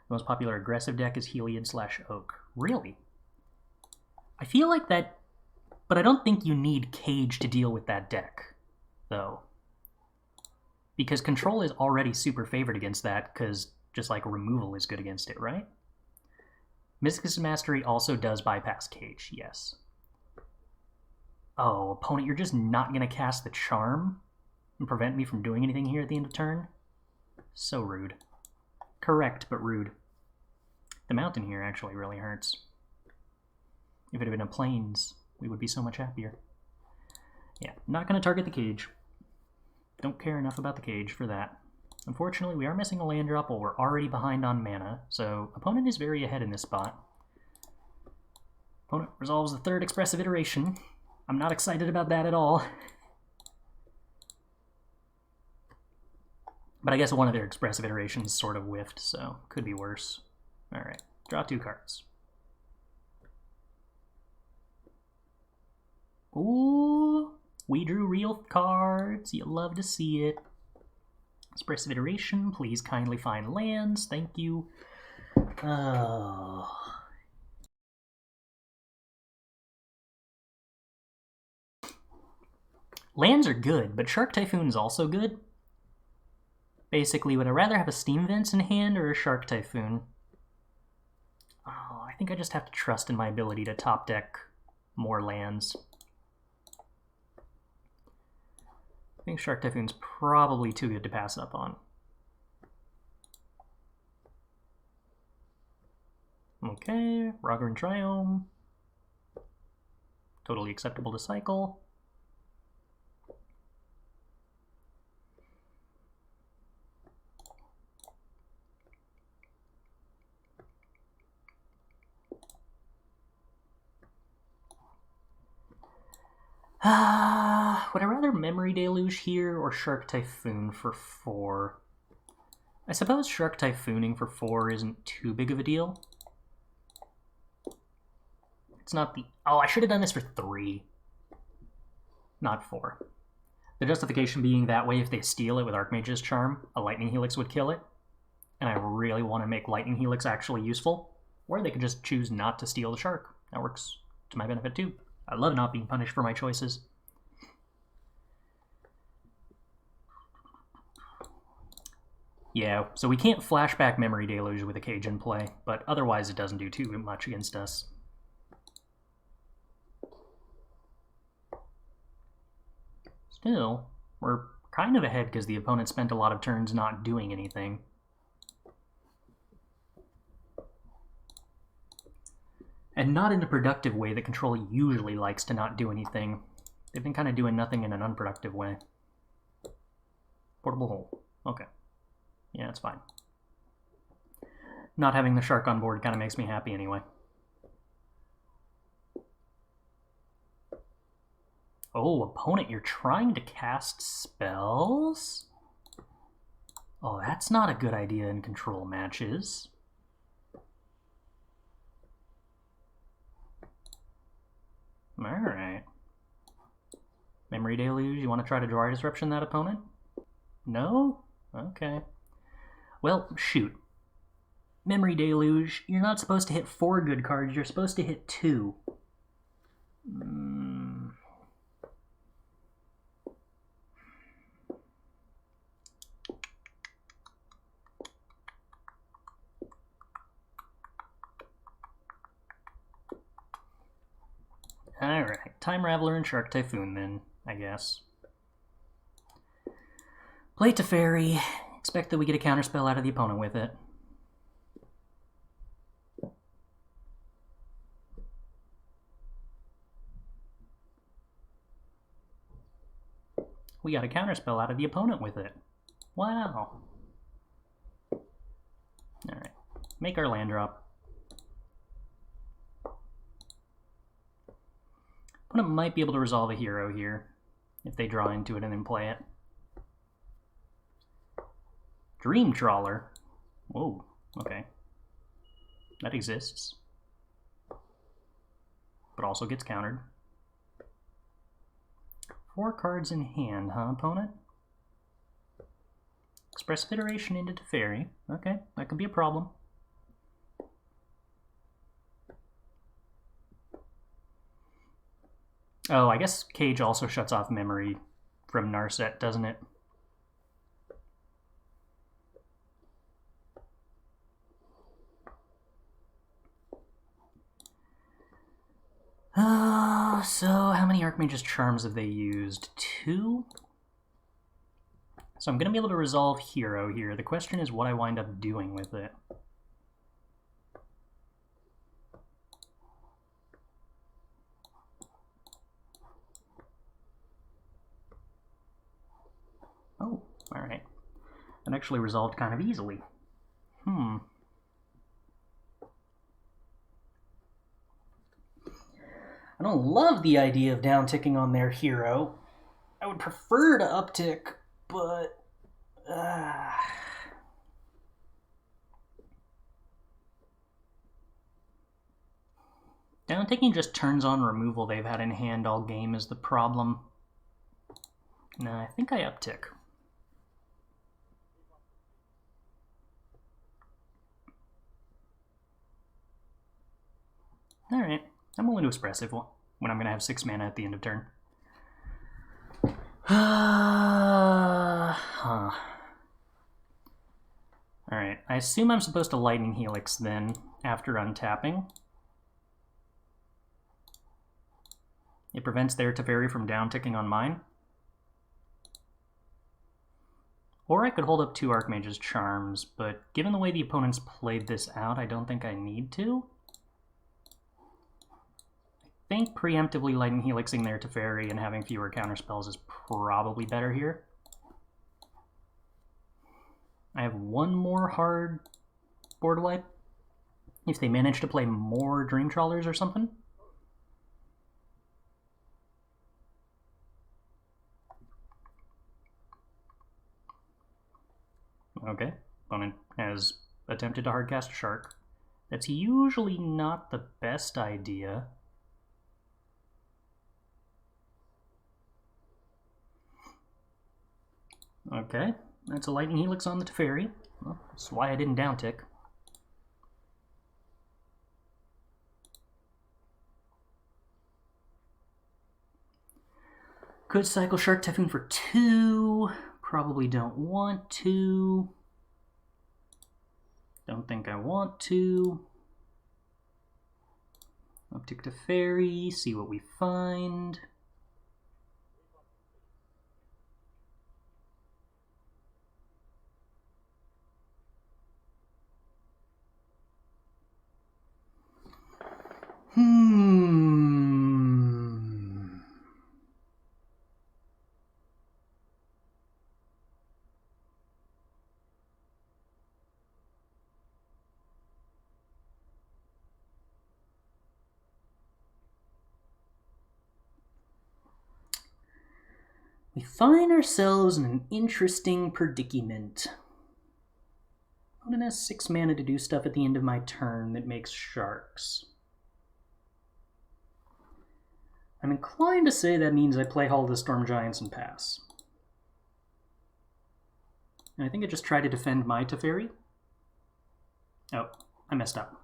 most popular aggressive deck is Heliod/Oak. Really? I feel like that... But I don't think you need Cage to deal with that deck, though. Because control is already super favored against that, because just like removal is good against it, right? Mystic's Mastery also does bypass Cage, yes. Oh, opponent, you're just not going to cast the Charm and prevent me from doing anything here at the end of turn? So rude. Correct, but rude. The mountain here actually really hurts. If it had been a Plains, we would be so much happier. Yeah, not going to target the Cage. Don't care enough about the Cage for that. Unfortunately, we are missing a land drop while we're already behind on mana, so opponent is very ahead in this spot. Opponent resolves the third Expressive Iteration. I'm not excited about that at all. But I guess one of their Expressive Iterations sort of whiffed, so could be worse. Alright, draw 2 cards. Ooh, we drew real cards. You love to see it. Expressive Iteration, please kindly find lands. Thank you. Oh. Lands are good, but Shark Typhoon is also good. Basically, would I rather have a Steam Vents in hand or a Shark Typhoon? Oh, I think I just have to trust in my ability to top deck more lands. I think Shark Typhoon's probably too good to pass up on. Okay, Raugrin Triome. Totally acceptable to cycle. Would I rather Memory Deluge here or Shark Typhoon for 4? I suppose Shark Typhooning for 4 isn't too big of a deal. It's not the... Oh, I should have done this for 3. Not 4. The justification being that way if they steal it with Archmage's Charm, a Lightning Helix would kill it. And I really want to make Lightning Helix actually useful. Or they could just choose not to steal the shark. That works to my benefit too. I love not being punished for my choices. Yeah, so we can't flashback Memory Deluge with a Cage in play, but otherwise it doesn't do too much against us. Still, we're kind of ahead because the opponent spent a lot of turns not doing anything. And not in a productive way that Control usually likes to not do anything. They've been kind of doing nothing in an unproductive way. Portable hole. Okay. Yeah, it's fine. Not having the shark on board kind of makes me happy anyway. Oh, opponent, you're trying to cast spells? Oh, that's not a good idea in Control matches. Alright. Memory Deluge, you want to try to Jwari Disruption that opponent? No? Okay. Well, shoot. Memory Deluge, you're not supposed to hit 4 good cards, you're supposed to hit 2. Alright, Time Raveler and Shark Typhoon then, I guess. Play Aether, expect that we get a counterspell out of the opponent with it. We got a counterspell out of the opponent with it. Wow. Alright, make our land drop. Opponent might be able to resolve a hero here, if they draw into it and then play it. Dream Trawler. Whoa, okay. That exists. But also gets countered. 4 cards in hand, huh, opponent? Expressive Iteration into Aether. Okay, that could be a problem. Oh, I guess Cage also shuts off memory from Narset, doesn't it? So how many Archmage's Charms have they used? 2? So I'm going to be able to resolve Hero here. The question is what I wind up doing with it. Oh, alright. That actually resolved kind of easily. I don't love the idea of downticking on their hero. I would prefer to uptick, but... Downticking just turns on removal they've had in hand all game is the problem. No, I think I uptick. Alright, I'm willing to Expressive when I'm going to have 6 mana at the end of turn. Alright, I assume I'm supposed to Lightning Helix then, after untapping. It prevents their Aether from downticking on mine. Or I could hold up 2 Archmage's Charms, but given the way the opponents played this out, I don't think I need to. I think preemptively Lightning Helixing their Aether and having fewer counterspells is probably better here. I have 1 more hard board wipe. If they manage to play more Dream Trawlers or something. Okay, opponent has attempted to hardcast a shark. That's usually not the best idea. Okay, that's a Lightning Helix on the Teferi. Well, that's why I didn't downtick. Could cycle Shark Typhoon for 2. Probably don't want to. Don't think I want to. Uptick to Fairy, see what we find. We find ourselves in an interesting predicament. Opponent has 6 mana to do stuff at the end of my turn that makes sharks. I'm inclined to say that means I play Hall of the Storm Giants and pass. And I think I just try to defend my Teferi. Oh, I messed up.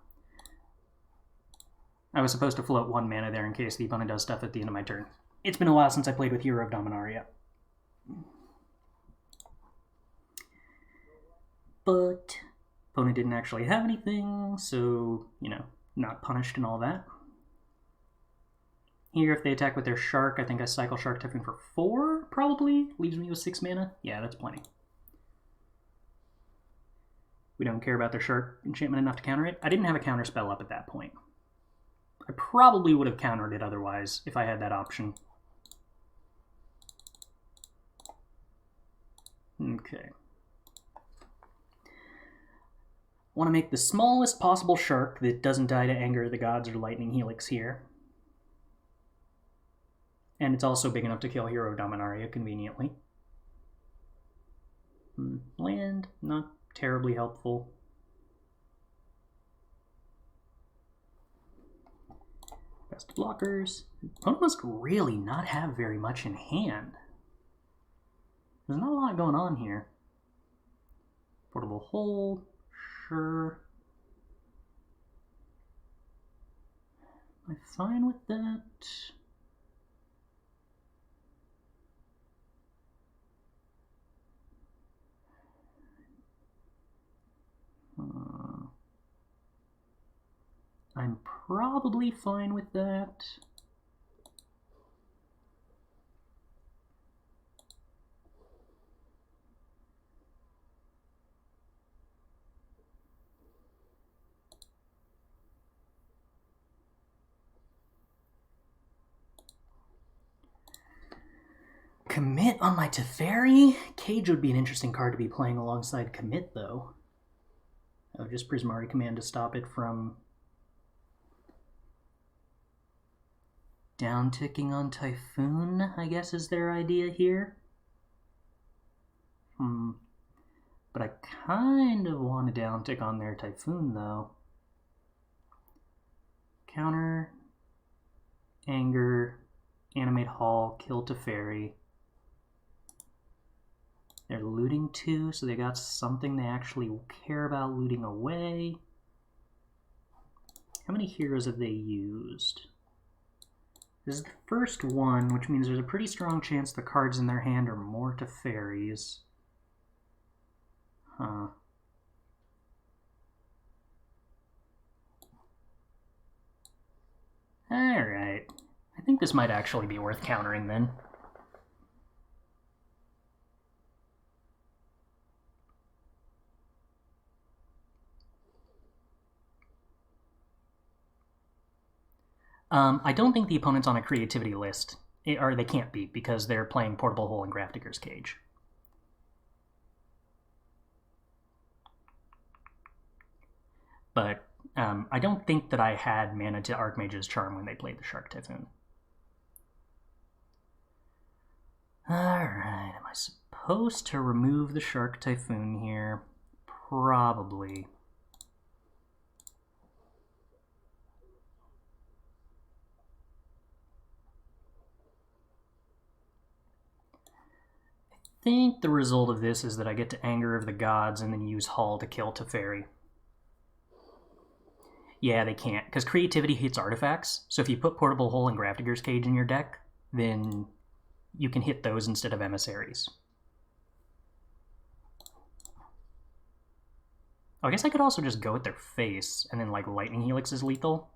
I was supposed to float 1 mana there in case the opponent does stuff at the end of my turn. It's been a while since I played with Hero of Dominaria. But opponent didn't actually have anything, so, you know, not punished and all that. Here, if they attack with their shark, I think I cycle Shark Typhoon for 4, probably. Leaves me with 6 mana. Yeah, that's plenty. We don't care about their shark enchantment enough to counter it. I didn't have a counter spell up at that point. I probably would have countered it otherwise if I had that option. Okay. Want to make the smallest possible shark that doesn't die to Anger of the Gods or Lightning Helix here. And it's also big enough to kill Hero of Dominaria conveniently. Land, not terribly helpful. Best blockers. Opponent must really not have very much in hand. There's not a lot going on here. Portable hole, sure. Am I fine with that? I'm probably fine with that. Commit on my Teferi? Cage would be an interesting card to be playing alongside Commit, though. Oh, just Prismari Command to stop it from down-ticking on Typhoon, I guess is their idea here. But I kind of want to down-tick on their Typhoon, though. Counter, Anger, Animate Hall, kill Teferi. They're looting 2, so they got something they actually care about looting away. How many heroes have they used? This is the first one, which means there's a pretty strong chance the cards in their hand are more Teferis. Huh. Alright. I think this might actually be worth countering then. I don't think the opponent's on a creativity list, or they can't be, because they're playing Portable Hole and Grafdigger's Cage. But I don't think that I had mana to Archmage's Charm when they played the Shark Typhoon. Alright, am I supposed to remove the Shark Typhoon here? Probably. I think the result of this is that I get to Anger of the Gods and then use Hall to kill Teferi. Yeah, they can't, because creativity hits artifacts, so if you put Portable Hole and Grafdigger's Cage in your deck, then you can hit those instead of emissaries. Oh, I guess I could also just go with their face, and then like Lightning Helix is lethal,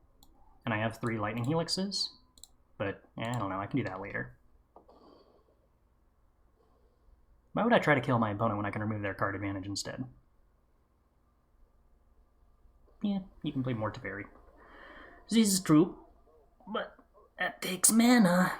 and I have 3 Lightning Helixes, but I don't know, I can do that later. Why would I try to kill my opponent when I can remove their card advantage instead? Yeah, you can play more Teferi. This is true, but that takes mana.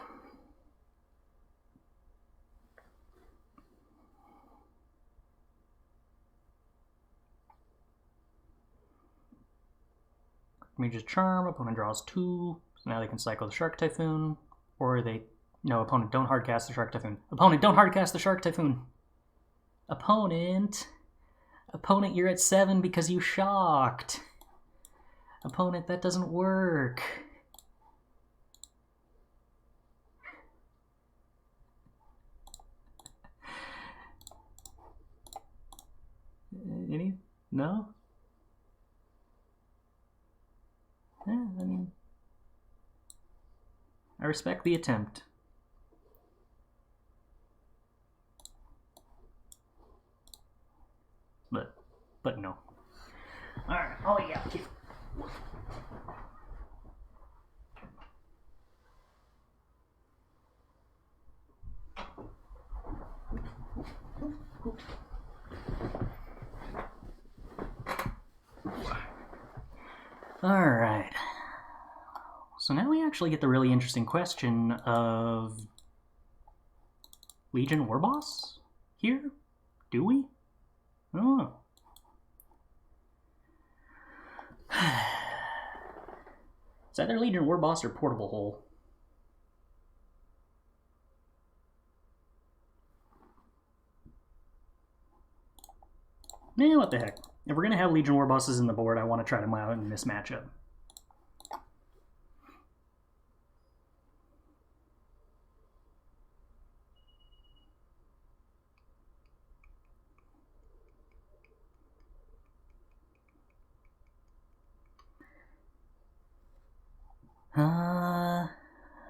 Mage's Charm, opponent draws 2, so now they can cycle the Shark Typhoon, or they... No, opponent, don't hardcast the Shark Typhoon. Opponent, don't hardcast the Shark Typhoon! Opponent! Opponent, you're at 7 because you shocked! Opponent, that doesn't work. Any? No? I mean... I respect the attempt. But no. Alright, oh yeah, keep... Alright. So now we actually get the really interesting question of... Legion Warboss? Here? Do we? Oh. It's either Legion Warboss or Portable Hole. Eh, what the heck. If we're going to have Legion Warbosses in the board, I want to try them out in this matchup.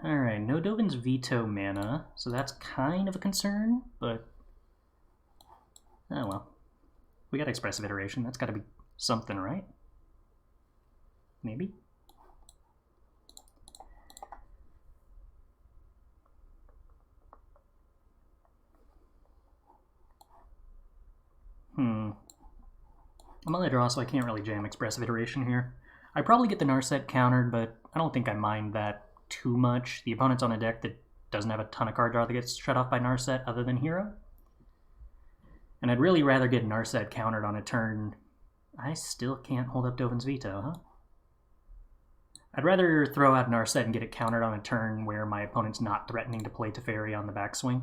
Alright, no Dovin's Veto mana, so that's kind of a concern, but... Oh well. We got Expressive Iteration, that's gotta be something, right? Maybe? I'm on the draw, so I can't really jam Expressive Iteration here. I probably get the Narset countered, but I don't think I mind that too much. The opponent's on a deck that doesn't have a ton of card draw that gets shut off by Narset other than Hero. And I'd really rather get Narset countered on a turn. I still can't hold up Dovin's Veto, huh? I'd rather throw out Narset and get it countered on a turn where my opponent's not threatening to play Teferi on the backswing.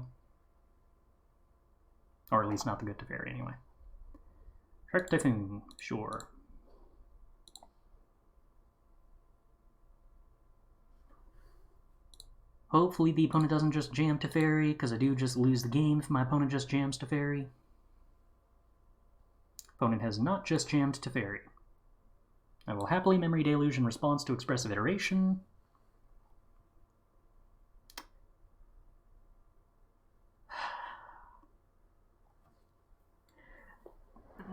Or at least not the good Teferi, anyway. Shark Typhoon, sure. Hopefully the opponent doesn't just jam Teferi, because I do just lose the game if my opponent just jams Teferi. Opponent has not just jammed Teferi. I will happily Memory Deluge in response to Expressive Iteration.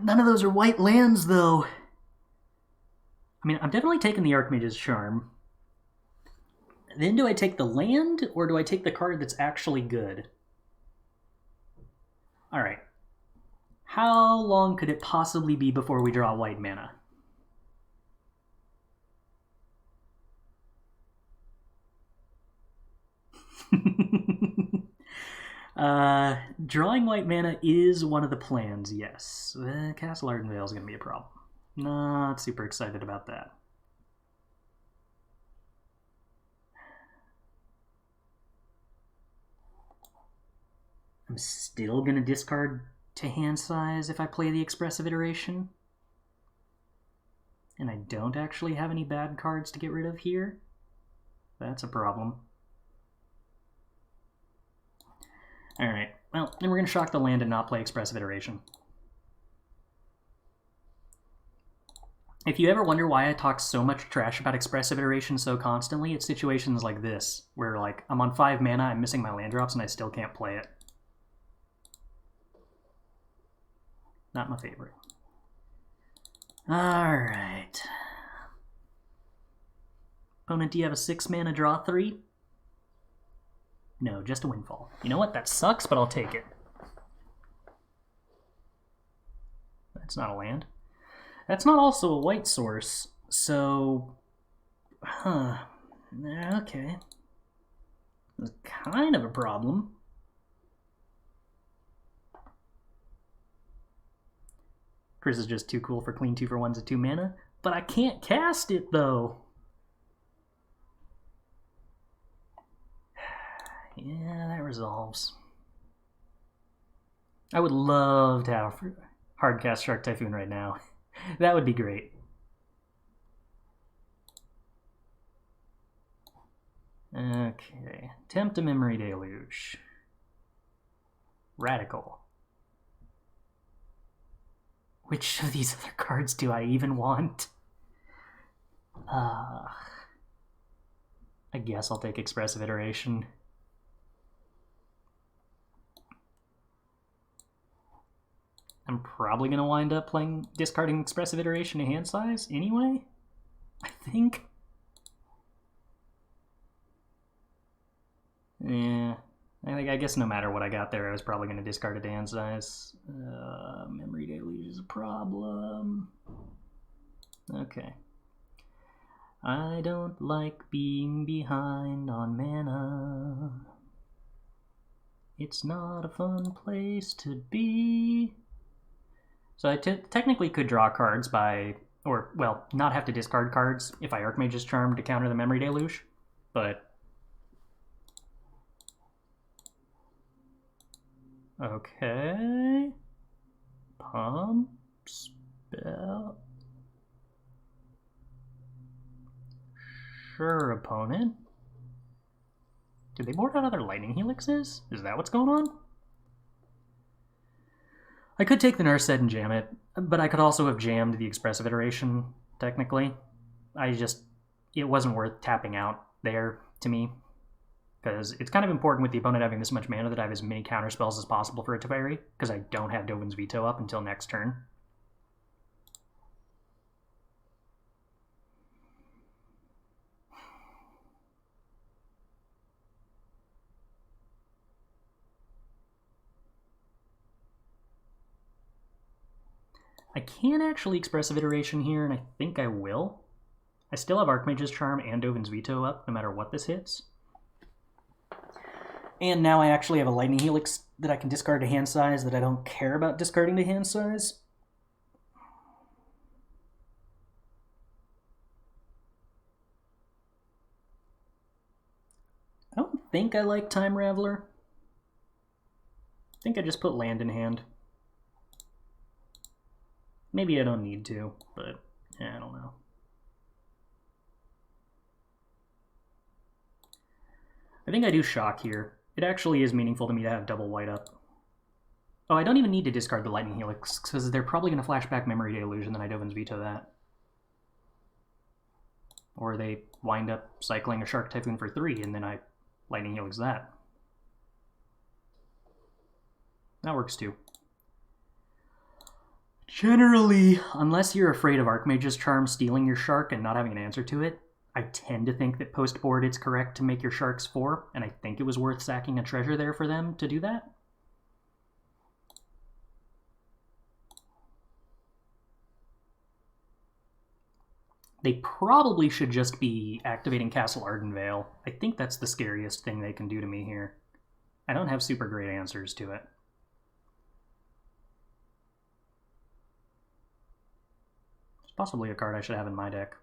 None of those are white lands, though. I mean, I'm definitely taking the Archmage's Charm. Then do I take the land, or do I take the card that's actually good? Alright. How long could it possibly be before we draw white mana? Drawing white mana is one of the plans, yes. Castle Ardenvale is going to be a problem. Not super excited about that. I'm still going to discard to hand size if I play the Expressive Iteration. And I don't actually have any bad cards to get rid of here. That's a problem. Alright, well, then we're going to shock the land and not play Expressive Iteration. If you ever wonder why I talk so much trash about Expressive Iteration so constantly, it's situations like this, where like I'm on 5 mana, I'm missing my land drops, and I still can't play it. Not my favorite. Alright. Opponent, do you have a 6 mana draw 3? No, just a windfall. You know what? That sucks, but I'll take it. That's not a land. That's not also a white source, so... Huh. Okay. That's kind of a problem. Chris is just too cool for clean 2-for-1s at 2 mana, but I can't cast it, though. Yeah, that resolves. I would love to have hardcast Shark Typhoon right now. That would be great. Okay. Attempt a Memory Deluge. Radical. Which of these other cards do I even want? I guess I'll take Expressive Iteration. I'm probably going to wind up discarding Expressive Iteration to hand size anyway, I think. Yeah, I guess no matter what I got there, I was probably going to discard it to hand size. Memory Deluge is a problem. Okay. I don't like being behind on mana. It's not a fun place to be. So I technically could draw cards by, or, well, not have to discard cards if I Archmage's Charm to counter the Memory Deluge, but... Okay... Pump... Spell... Sure, opponent. Did they board out other Lightning Helixes? Is that what's going on? I could take the Narset and jam it, but I could also have jammed the Expressive Iteration, technically. It wasn't worth tapping out there, to me. Because it's kind of important with the opponent having this much mana that I have as many counterspells as possible for Aether, because I don't have Dovin's Veto up until next turn. I can actually Expressive Iteration here, and I think I will. I still have Archmage's Charm and Dovin's Veto up, no matter what this hits. And now I actually have a Lightning Helix that I can discard to hand size that I don't care about discarding to hand size. I don't think I like Time Raveler. I think I just put land in hand. Maybe I don't need to, but I don't know. I think I do shock here. It actually is meaningful to me to have double white up. Oh, I don't even need to discard the Lightning Helix, because they're probably going to flashback Memory Deluge, and then I Dovin's Veto that. Or they wind up cycling a Shark Typhoon for 3, and then I Lightning Helix that. That works too. Generally, unless you're afraid of Archmage's Charm stealing your Shark and not having an answer to it, I tend to think that post-board it's correct to make your Sharks 4, and I think it was worth sacking a treasure there for them to do that. They probably should just be activating Castle Ardenvale. I think that's the scariest thing they can do to me here. I don't have super great answers to it. It's possibly a card I should have in my deck.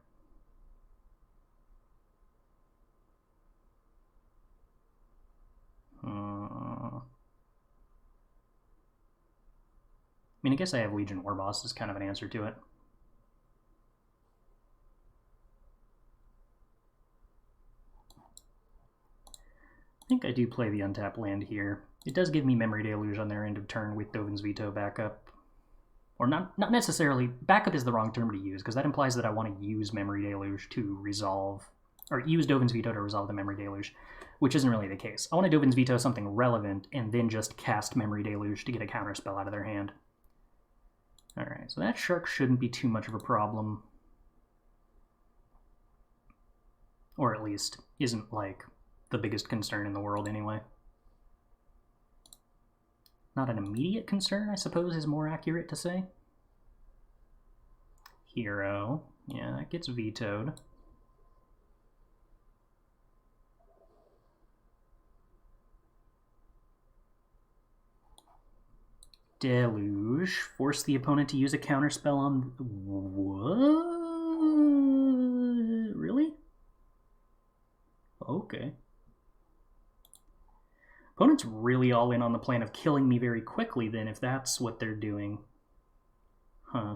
I mean, I guess I have Legion Warboss as kind of an answer to it. I think I do play the untapped land here. It does give me Memory Deluge on their end of turn with Dovin's Veto backup. Or not necessarily, backup is the wrong term to use, because that implies that I want to use Memory Deluge to resolve, or use Dovin's Veto to resolve the Memory Deluge, which isn't really the case. I want to Dovin's Veto something relevant, and then just cast Memory Deluge to get a counterspell out of their hand. Alright, so that Shark shouldn't be too much of a problem. Or at least, isn't, like, the biggest concern in the world anyway. Not an immediate concern, I suppose, is more accurate to say. Hero. Yeah, that gets vetoed. Deluge. Force the opponent to use a counterspell on... What? Really? Okay. Opponent's really all in on the plan of killing me very quickly then, if that's what they're doing. Huh.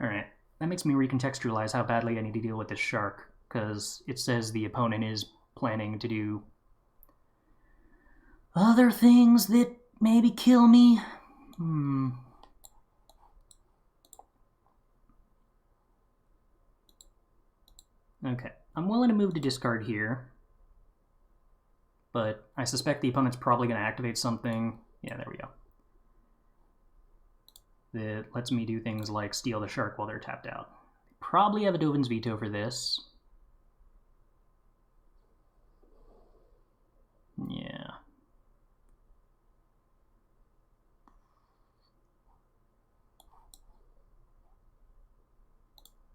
Alright. That makes me recontextualize how badly I need to deal with this Shark, because it says the opponent is planning to do other things that maybe kill me. Okay. I'm willing to move to discard here. But I suspect the opponent's probably going to activate something. Yeah, there we go. That lets me do things like steal the Shark while they're tapped out. Probably have a Dovin's Veto for this. Yeah.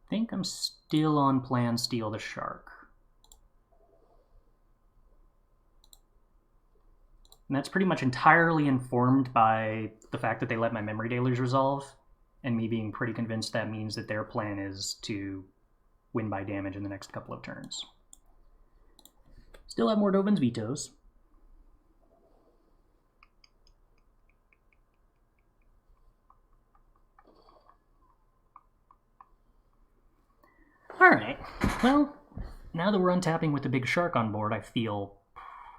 I think I'm still on plan steal the Shark. And that's pretty much entirely informed by the fact that they let my Memory Deluge resolve, and me being pretty convinced that means that their plan is to win by damage in the next couple of turns. Still have more Dovin's Vetoes. Alright, well, now that we're untapping with the big Shark on board, I feel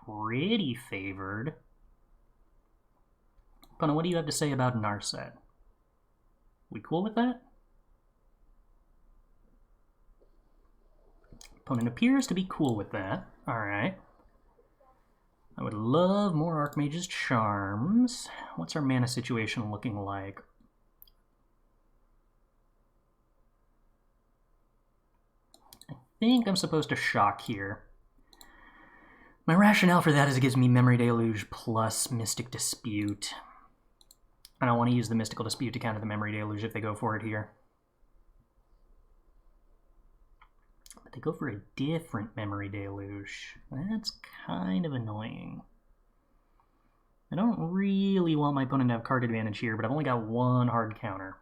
pretty favored. Opponent, what do you have to say about Narset? We cool with that? Opponent appears to be cool with that. Alright. I would love more Archmage's Charms. What's our mana situation looking like? I think I'm supposed to shock here. My rationale for that is it gives me Memory Deluge plus Mystic Dispute. I don't want to use the Mystical Dispute to counter the Memory Deluge if they go for it here. But they go for a different Memory Deluge. That's kind of annoying. I don't really want my opponent to have card advantage here, but I've only got one hard counter.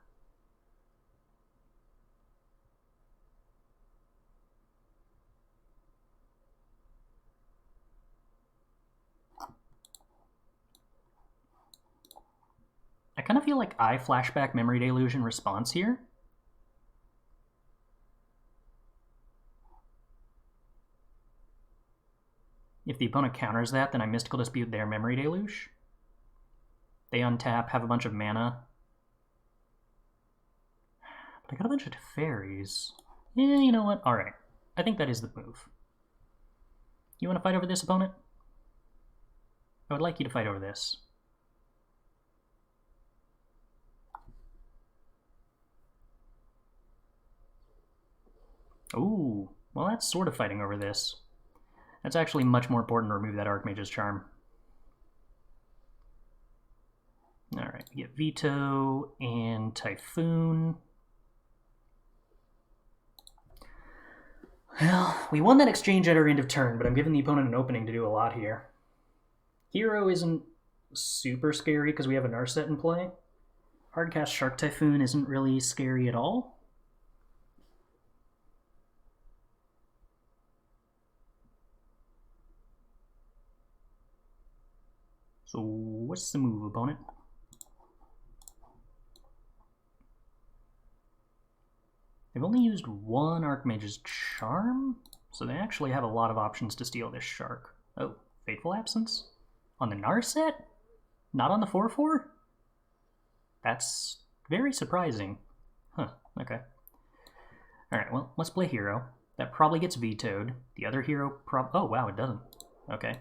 I kind of feel like I flashback Memory Deluge in response here. If the opponent counters that, then I Mystical Dispute their Memory Deluge. They untap, have a bunch of mana. But I got a bunch of Teferis. Yeah, you know what? Alright. I think that is the move. You want to fight over this, opponent? I would like you to fight over this. Ooh, well that's sort of fighting over this. That's actually much more important to remove that Archmage's Charm. Alright, we get Veto and Typhoon. Well, we won that exchange at our end of turn, but I'm giving the opponent an opening to do a lot here. Hero isn't super scary because we have a Narset in play. Hardcast Shark Typhoon isn't really scary at all. So what's the move, opponent? They've only used one Archmage's Charm, so they actually have a lot of options to steal this Shark. Oh, Fateful Absence? On the Narset? Not on the 4/4? That's Very surprising. Huh, okay. Alright, well, let's play hero. That probably gets vetoed. The other hero oh, wow, it doesn't. Okay.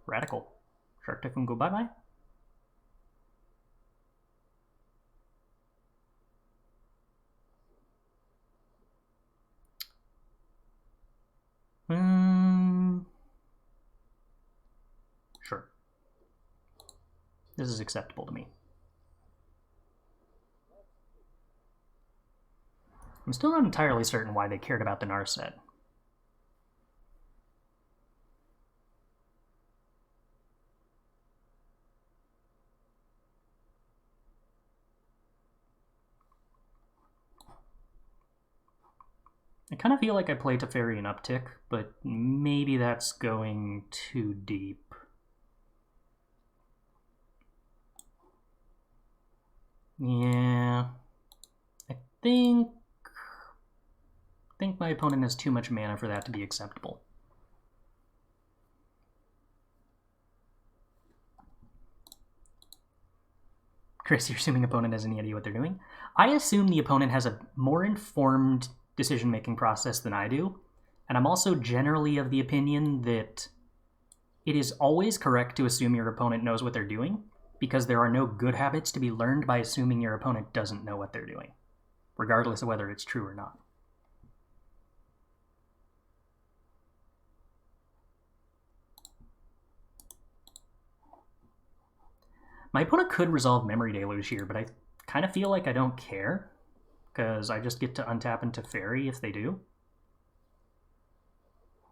Radical. Shark Typhoon go bye-bye? Sure. This is acceptable to me. I'm still not entirely certain why they cared about the Narset. I kind of feel like I play Teferi and Uptick, but maybe that's going too deep. Yeah. I think my opponent has too much mana for that to be acceptable. Chris, you're assuming opponent has any idea what they're doing? I assume the opponent has a more informed decision-making process than I do, and I'm also generally of the opinion that it is always correct to assume your opponent knows what they're doing, because there are no good habits to be learned by assuming your opponent doesn't know what they're doing, regardless of whether it's true or not. My opponent could resolve Memory Deluge here, but I kind of feel like I don't care, because I just get to untap into Teferi if they do.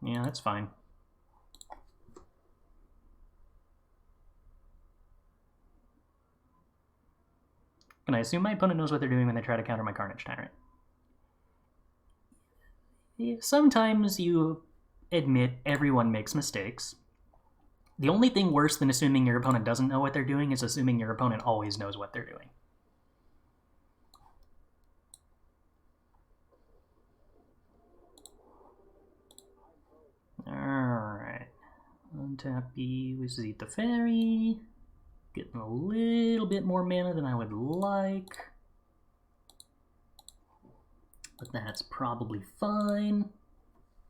Yeah, that's fine. Can I assume my opponent knows what they're doing when they try to counter my Carnage Tyrant? Sometimes you admit everyone makes mistakes. The only thing worse than assuming your opponent doesn't know what they're doing is assuming your opponent always knows what they're doing. Alright. Untap B with A-Teferi. Getting a little bit more mana than I would like. But that's probably fine.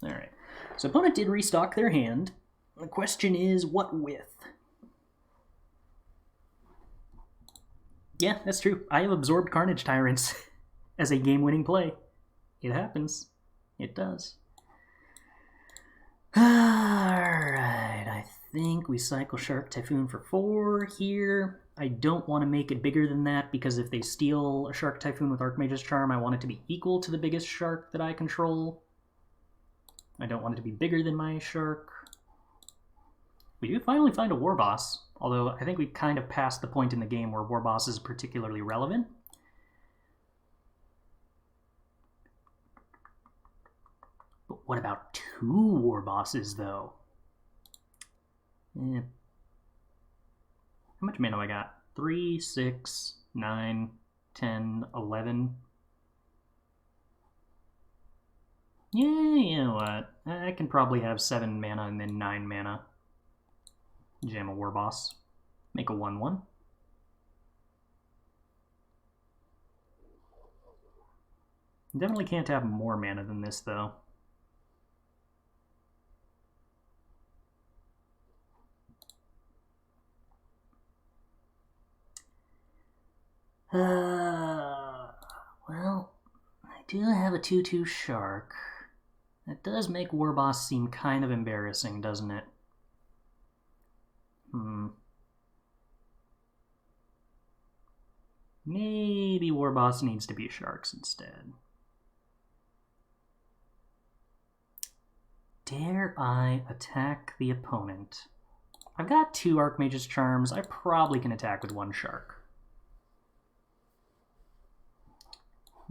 Alright. So opponent did restock their hand. The question is, what with? Yeah, that's true. I have absorbed Carnage Tyrants as a game-winning play. It happens. It does. Alright, I think we cycle Shark Typhoon for 4 here. I don't want to make it bigger than that, because if they steal a Shark Typhoon with Archmage's Charm, I want it to be equal to the biggest shark that I control. I don't want it to be bigger than my shark. We do finally find a War Boss, although I think we've kind of passed the point in the game where War Boss is particularly relevant. But what about 2 War Bosses, though? How much mana do I got? 3, 6, 9, 10, 11. Yeah, you know what? I can probably have 7 mana and then 9 mana. Jam a War Boss. Make a 1/1. Definitely can't have more mana than this, though. Well, I do have a 2/2 Shark. That does make War Boss seem kind of embarrassing, doesn't it? Maybe War Boss needs to be Sharks instead. Dare I attack the opponent? I've got 2 Archmage's Charms. I probably can attack with 1 Shark.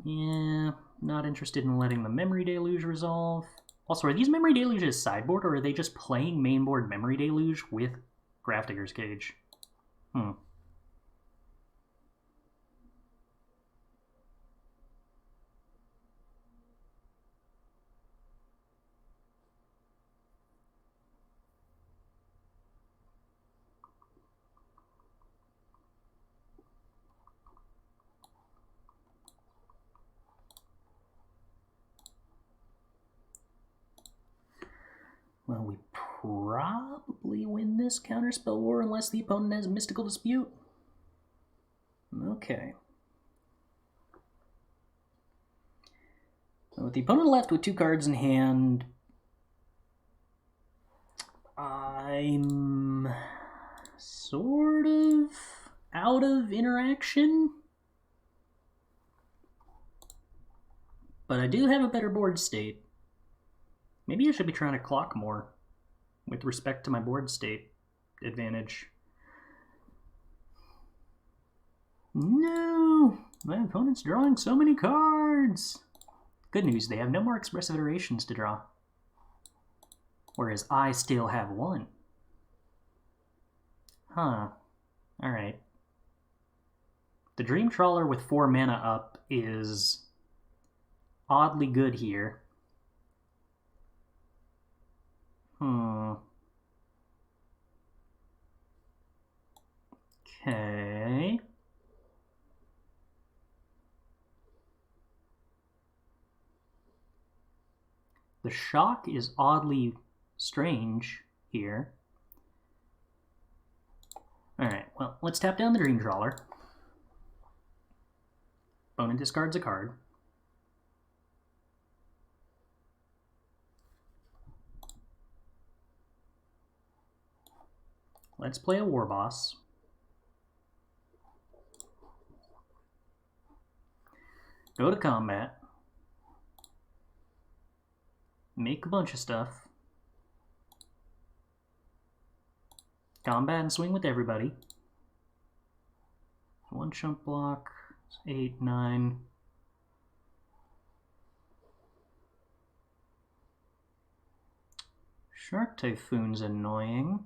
Yeah, not interested in letting the Memory Deluge resolve. Also, are these Memory Deluges sideboard, or are they just playing mainboard Memory Deluge with Grafdigger's Cage? Well, we probably win this counterspell war unless the opponent has Mystical Dispute. Okay. With the opponent left with 2 cards in hand, I'm sort of out of interaction. But I do have a better board state. Maybe I should be trying to clock more with respect to my board state advantage. No! My opponent's drawing so many cards! Good news, they have no more Expressive Iterations to draw. Whereas I still have 1. Huh. Alright. The Dream Trawler with 4 mana up is oddly good here. Okay. The shock is oddly strange here. Alright, well, let's tap down the Dream Trawler. Opponent discards a card. Let's play a War Boss. Go to combat. Make a bunch of stuff. Combat and swing with everybody. 1 chump block, 8, 9. Shark Typhoon's annoying.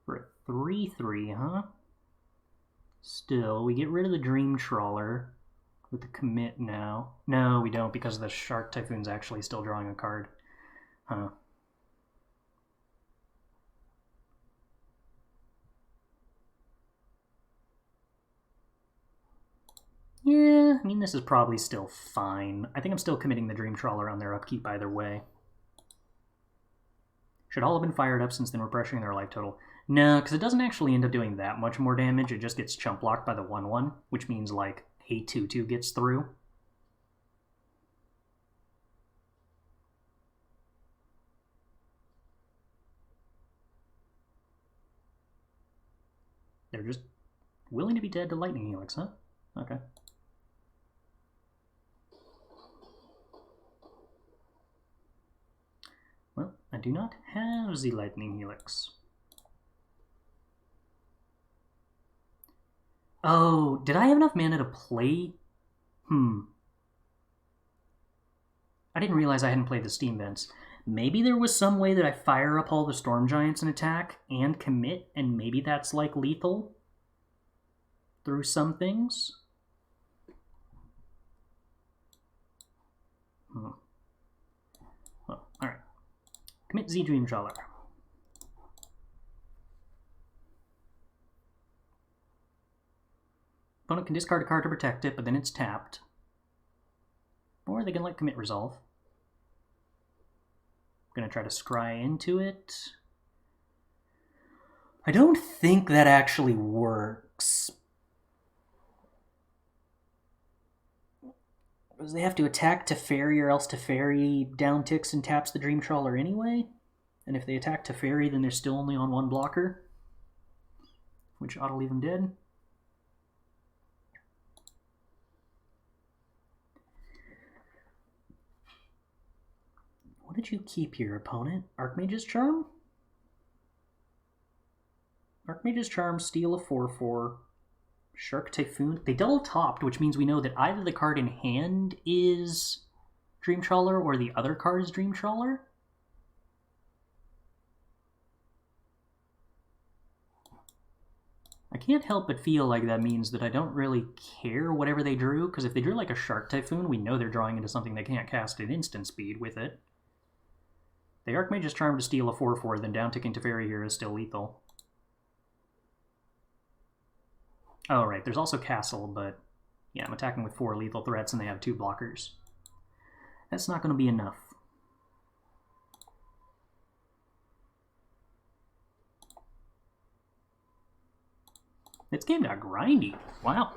For a 3/3, huh? Still, we get rid of the Dream Trawler with the commit now. No, we don't, because the Shark Typhoon's actually still drawing a card. Huh. Yeah, I mean, this is probably still fine. I think I'm still committing the Dream Trawler on their upkeep either way. Should all have been fired up since then we're pressuring their life total. No, because it doesn't actually end up doing that much more damage. It just gets chump blocked by the 1/1, which means, like, a 2/2 gets through. They're just willing to be dead to Lightning Helix, huh? Okay. Well, I do not have the Lightning Helix. Oh, did I have enough mana to play? I didn't realize I hadn't played the Steam Vents. Maybe there was some way that I fire up all the Storm Giants and attack and commit, and maybe that's like lethal through some things. Well, alright. Commit Z Dream Trawler. Opponent can discard a card to protect it, but then it's tapped. Or they can let commit resolve. I'm going to try to scry into it. I don't think that actually works. Because they have to attack Teferi, or else Teferi downticks and taps the Dream Trawler anyway. And if they attack Teferi, then they're still only on 1 blocker, which ought to leave them dead. What did you keep here, opponent? Archmage's Charm? Archmage's Charm, steal a 4/4. Shark Typhoon. They double topped, which means we know that either the card in hand is Dream Trawler or the other card is Dream Trawler. I can't help but feel like that means that I don't really care whatever they drew, because if they drew like a Shark Typhoon, we know they're drawing into something they can't cast at instant speed with it. The Archmage's Charm to steal a 4/4, then downticking Teferi here is still lethal. Oh, right, there's also Castle, but yeah, I'm attacking with 4 lethal threats and they have 2 blockers. That's not going to be enough. This game got grindy. Wow.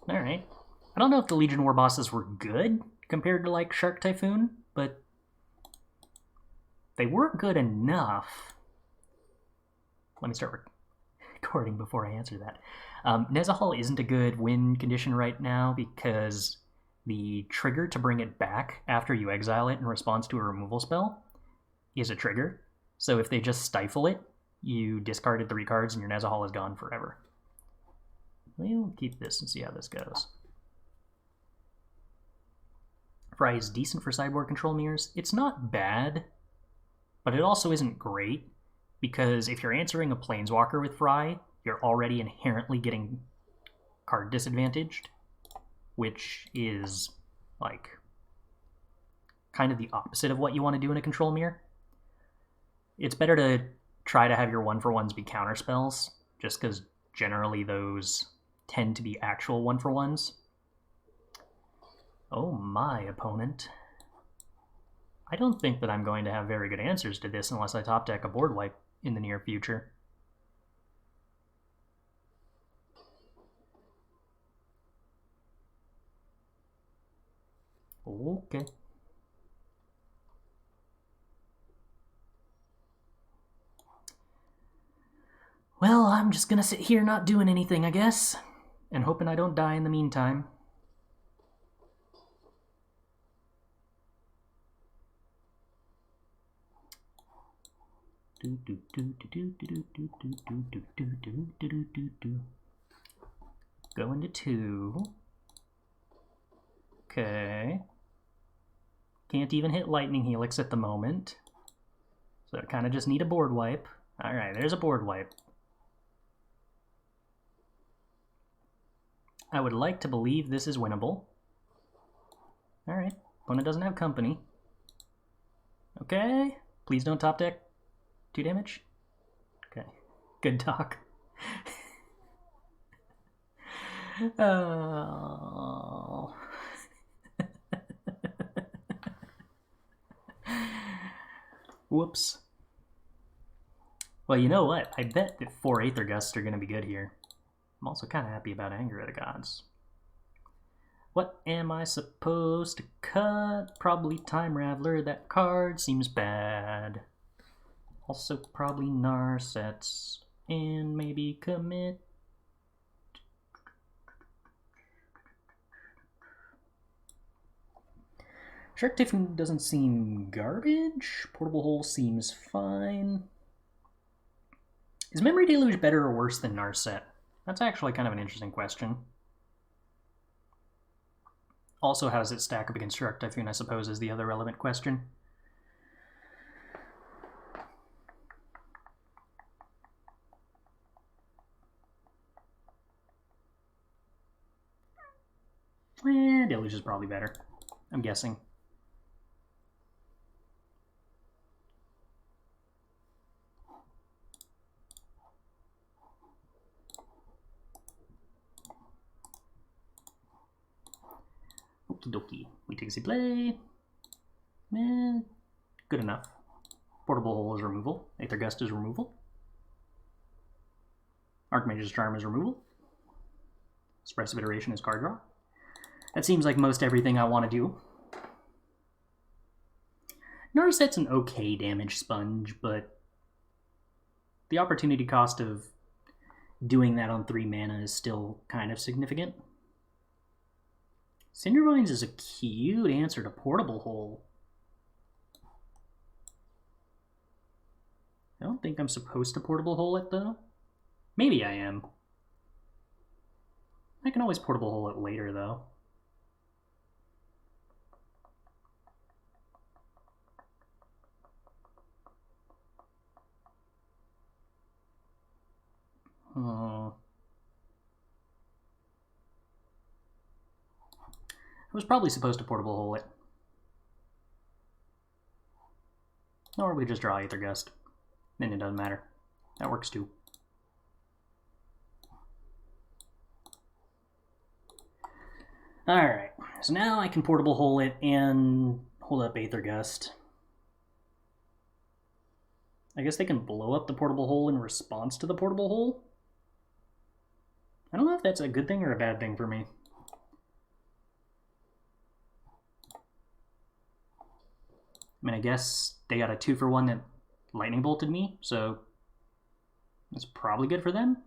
Alright. I don't know if the Legion War bosses were good compared to, like, Shark Typhoon, but they were good enough. Let me start recording before I answer that. Nezahal isn't a good win condition right now because the trigger to bring it back after you exile it in response to a removal spell is a trigger. So if they just stifle it, you discarded 3 cards and your Nezahal is gone forever. We'll keep this and see how this goes. Fry is decent for sideboard control mirrors. It's not bad, but it also isn't great, because if you're answering a Planeswalker with Fry, you're already inherently getting card disadvantaged, which is, like, kind of the opposite of what you want to do in a control mirror. It's better to try to have your 1-for-1s be counter spells, just because generally those tend to be actual 1-for-1s. Oh my, opponent. I don't think that I'm going to have very good answers to this unless I top deck a board wipe in the near future. Okay. Well, I'm just gonna sit here not doing anything, I guess, and hoping I don't die in the meantime. Going to 2. Okay. Can't even hit Lightning Helix at the moment. So I kind of just need a board wipe. Alright, there's a board wipe. I would like to believe this is winnable. Alright, opponent doesn't have company. Okay, please don't top deck 2 damage. Okay, good talk. Oh. Whoops. Well, you know what? I bet that 4 Aether Gusts are going to be good here. I'm also kind of happy about Anger of the Gods. What am I supposed to cut? Probably Time Raveler. That card seems bad. Also probably Narsets. And maybe commit. Shark Typhoon doesn't seem garbage. Portable Hole seems fine. Is Memory Deluge better or worse than Narset? That's actually kind of an interesting question. Also, how does it stack up against Shark Typhoon, I suppose, is the other relevant question. Deluge is probably better, I'm guessing. Okie dokie. We take the play. Good enough. Portable Hole is removal. Aether Gust is removal. Archmage's Charm is removal. Expressive Iteration is card draw. That seems like most everything I want to do. Narset's an okay damage sponge, but the opportunity cost of doing that on 3 mana is still kind of significant. Cindervines is a cute answer to Portable Hole. I don't think I'm supposed to Portable Hole it, though. Maybe I am. I can always Portable Hole it later, though. Oh. I was probably supposed to Portable Hole it. Or we just draw Aether Gust. Then it doesn't matter. That works too. Alright, So now I can portable hole it and hold up Aether Gust. I guess they can blow up the portable hole in response to the portable hole. I don't know if that's a good thing or a bad thing for me. I mean, I guess they got a 2-for-1 that lightning bolted me, so that's probably good for them.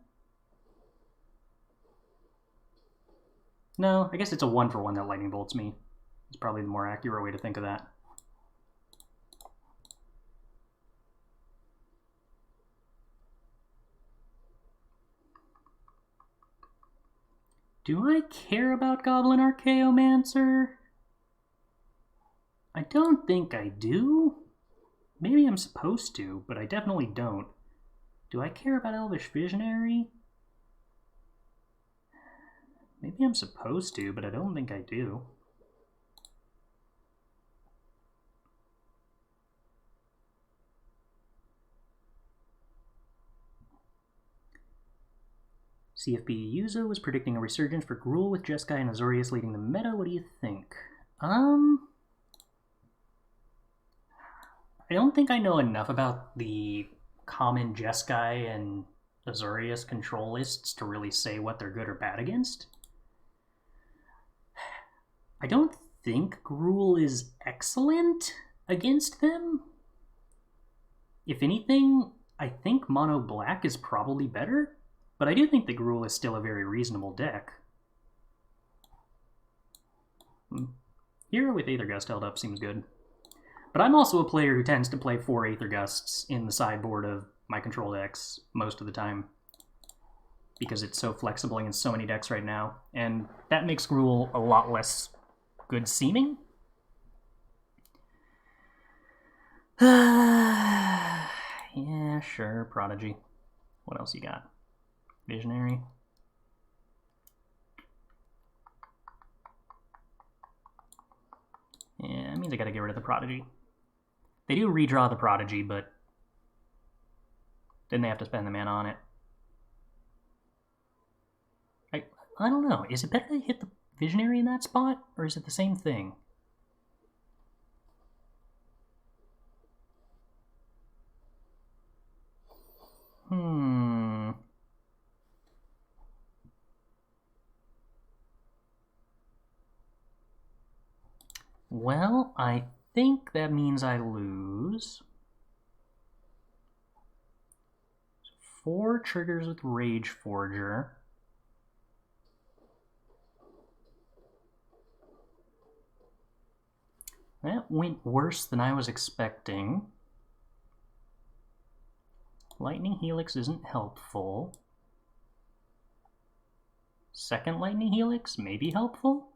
No, I guess it's a 1-for-1 that lightning bolts me. It's probably the more accurate way to think of that. Do I care about Goblin Archaeomancer? I don't think I do. Maybe I'm supposed to, but I definitely don't. Do I care about Elvish Visionary? Maybe I'm supposed to, but I don't think I do. CFB Yuzo was predicting a resurgence for Gruul with Jeskai and Azorius leading the meta. What do you think? I don't think I know enough about the common Jeskai and Azorius control lists to really say what they're good or bad against. I don't think Gruul is excellent against them. If anything, I think Mono Black is probably better. But I do think the Gruul is still a very reasonable deck. Hero with Aether Gust held up seems good. But I'm also a player who tends to play 4 Aether Gusts in the sideboard of my control decks most of the time. Because it's so flexible against so many decks right now. And that makes Gruul a lot less good seeming. Yeah, sure, Prodigy. What else you got? Visionary. Yeah, that means I gotta get rid of the Prodigy. They do redraw the Prodigy, but then they have to spend the mana on it. I don't know. Is it better to hit the Visionary in that spot, or is it the same thing? Well, I think that means I lose. 4 triggers with Rage Forger. That went worse than I was expecting. Lightning Helix isn't helpful. Second Lightning Helix may be helpful.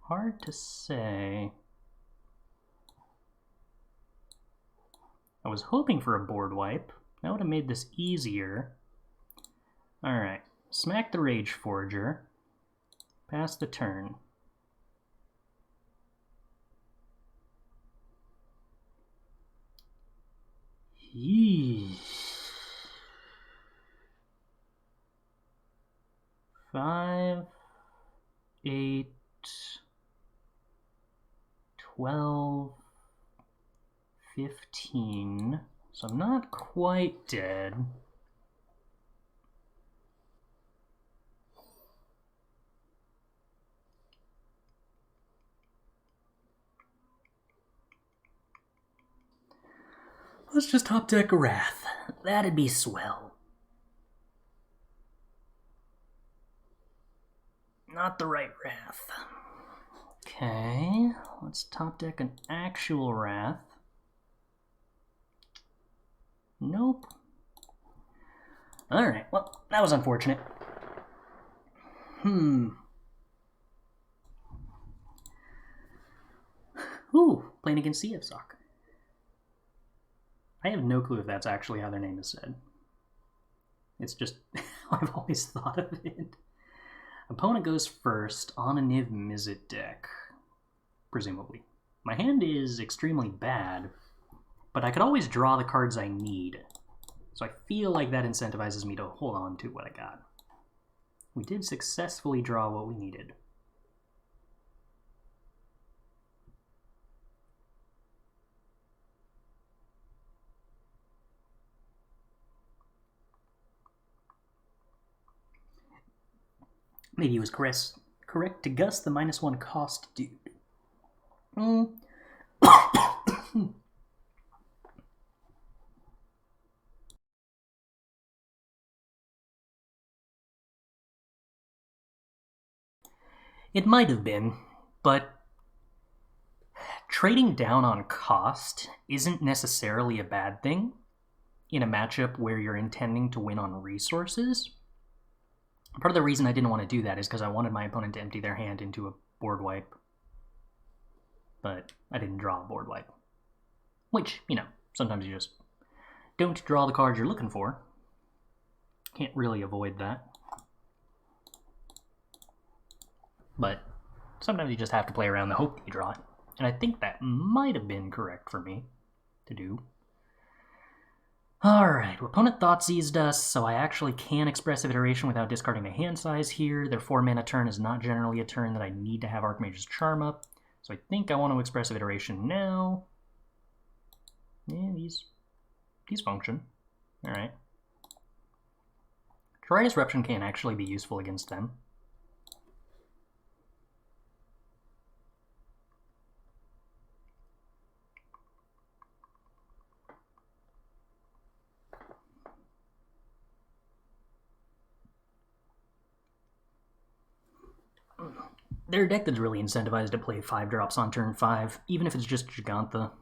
Hard to say. I was hoping for a board wipe. That would have made this easier. Alright, smack the Rage Forger. Pass the turn. Yeesh. 5, 8, 12, 15, so I'm not quite dead. Let's just top deck a Wrath. That'd be swell. Not the right Wrath. Okay, let's top deck an actual Wrath. Nope. Alright, well, that was unfortunate. Ooh, playing against CFSOC. I have no clue if that's actually how their name is said. It's just how I've always thought of it. Opponent goes first on a Niv-Mizzet deck, presumably. My hand is extremely bad, but I could always draw the cards I need. So I feel like that incentivizes me to hold on to what I got. We did successfully draw what we needed. Maybe he was correct to Gus, the -1 cost dude. It might have been, but trading down on cost isn't necessarily a bad thing in a matchup where you're intending to win on resources. Part of the reason I didn't want to do that is because I wanted my opponent to empty their hand into a board wipe. But I didn't draw a board wipe. Which, you know, sometimes you just don't draw the cards you're looking for. Can't really avoid that. But sometimes you just have to play around the hope that you draw it. And I think that might have been correct for me to do. Alright, opponent Thoughtseized us, so I actually can Expressive Iteration without discarding a hand size here. Their 4-mana turn is not generally a turn that I need to have Archmage's Charm up. So I think I want to Expressive Iteration now. Yeah, these function. Alright. Jwari Disruption can actually be useful against them. They're a deck that's really incentivized to play 5-drops on turn 5, even if it's just Gigantha.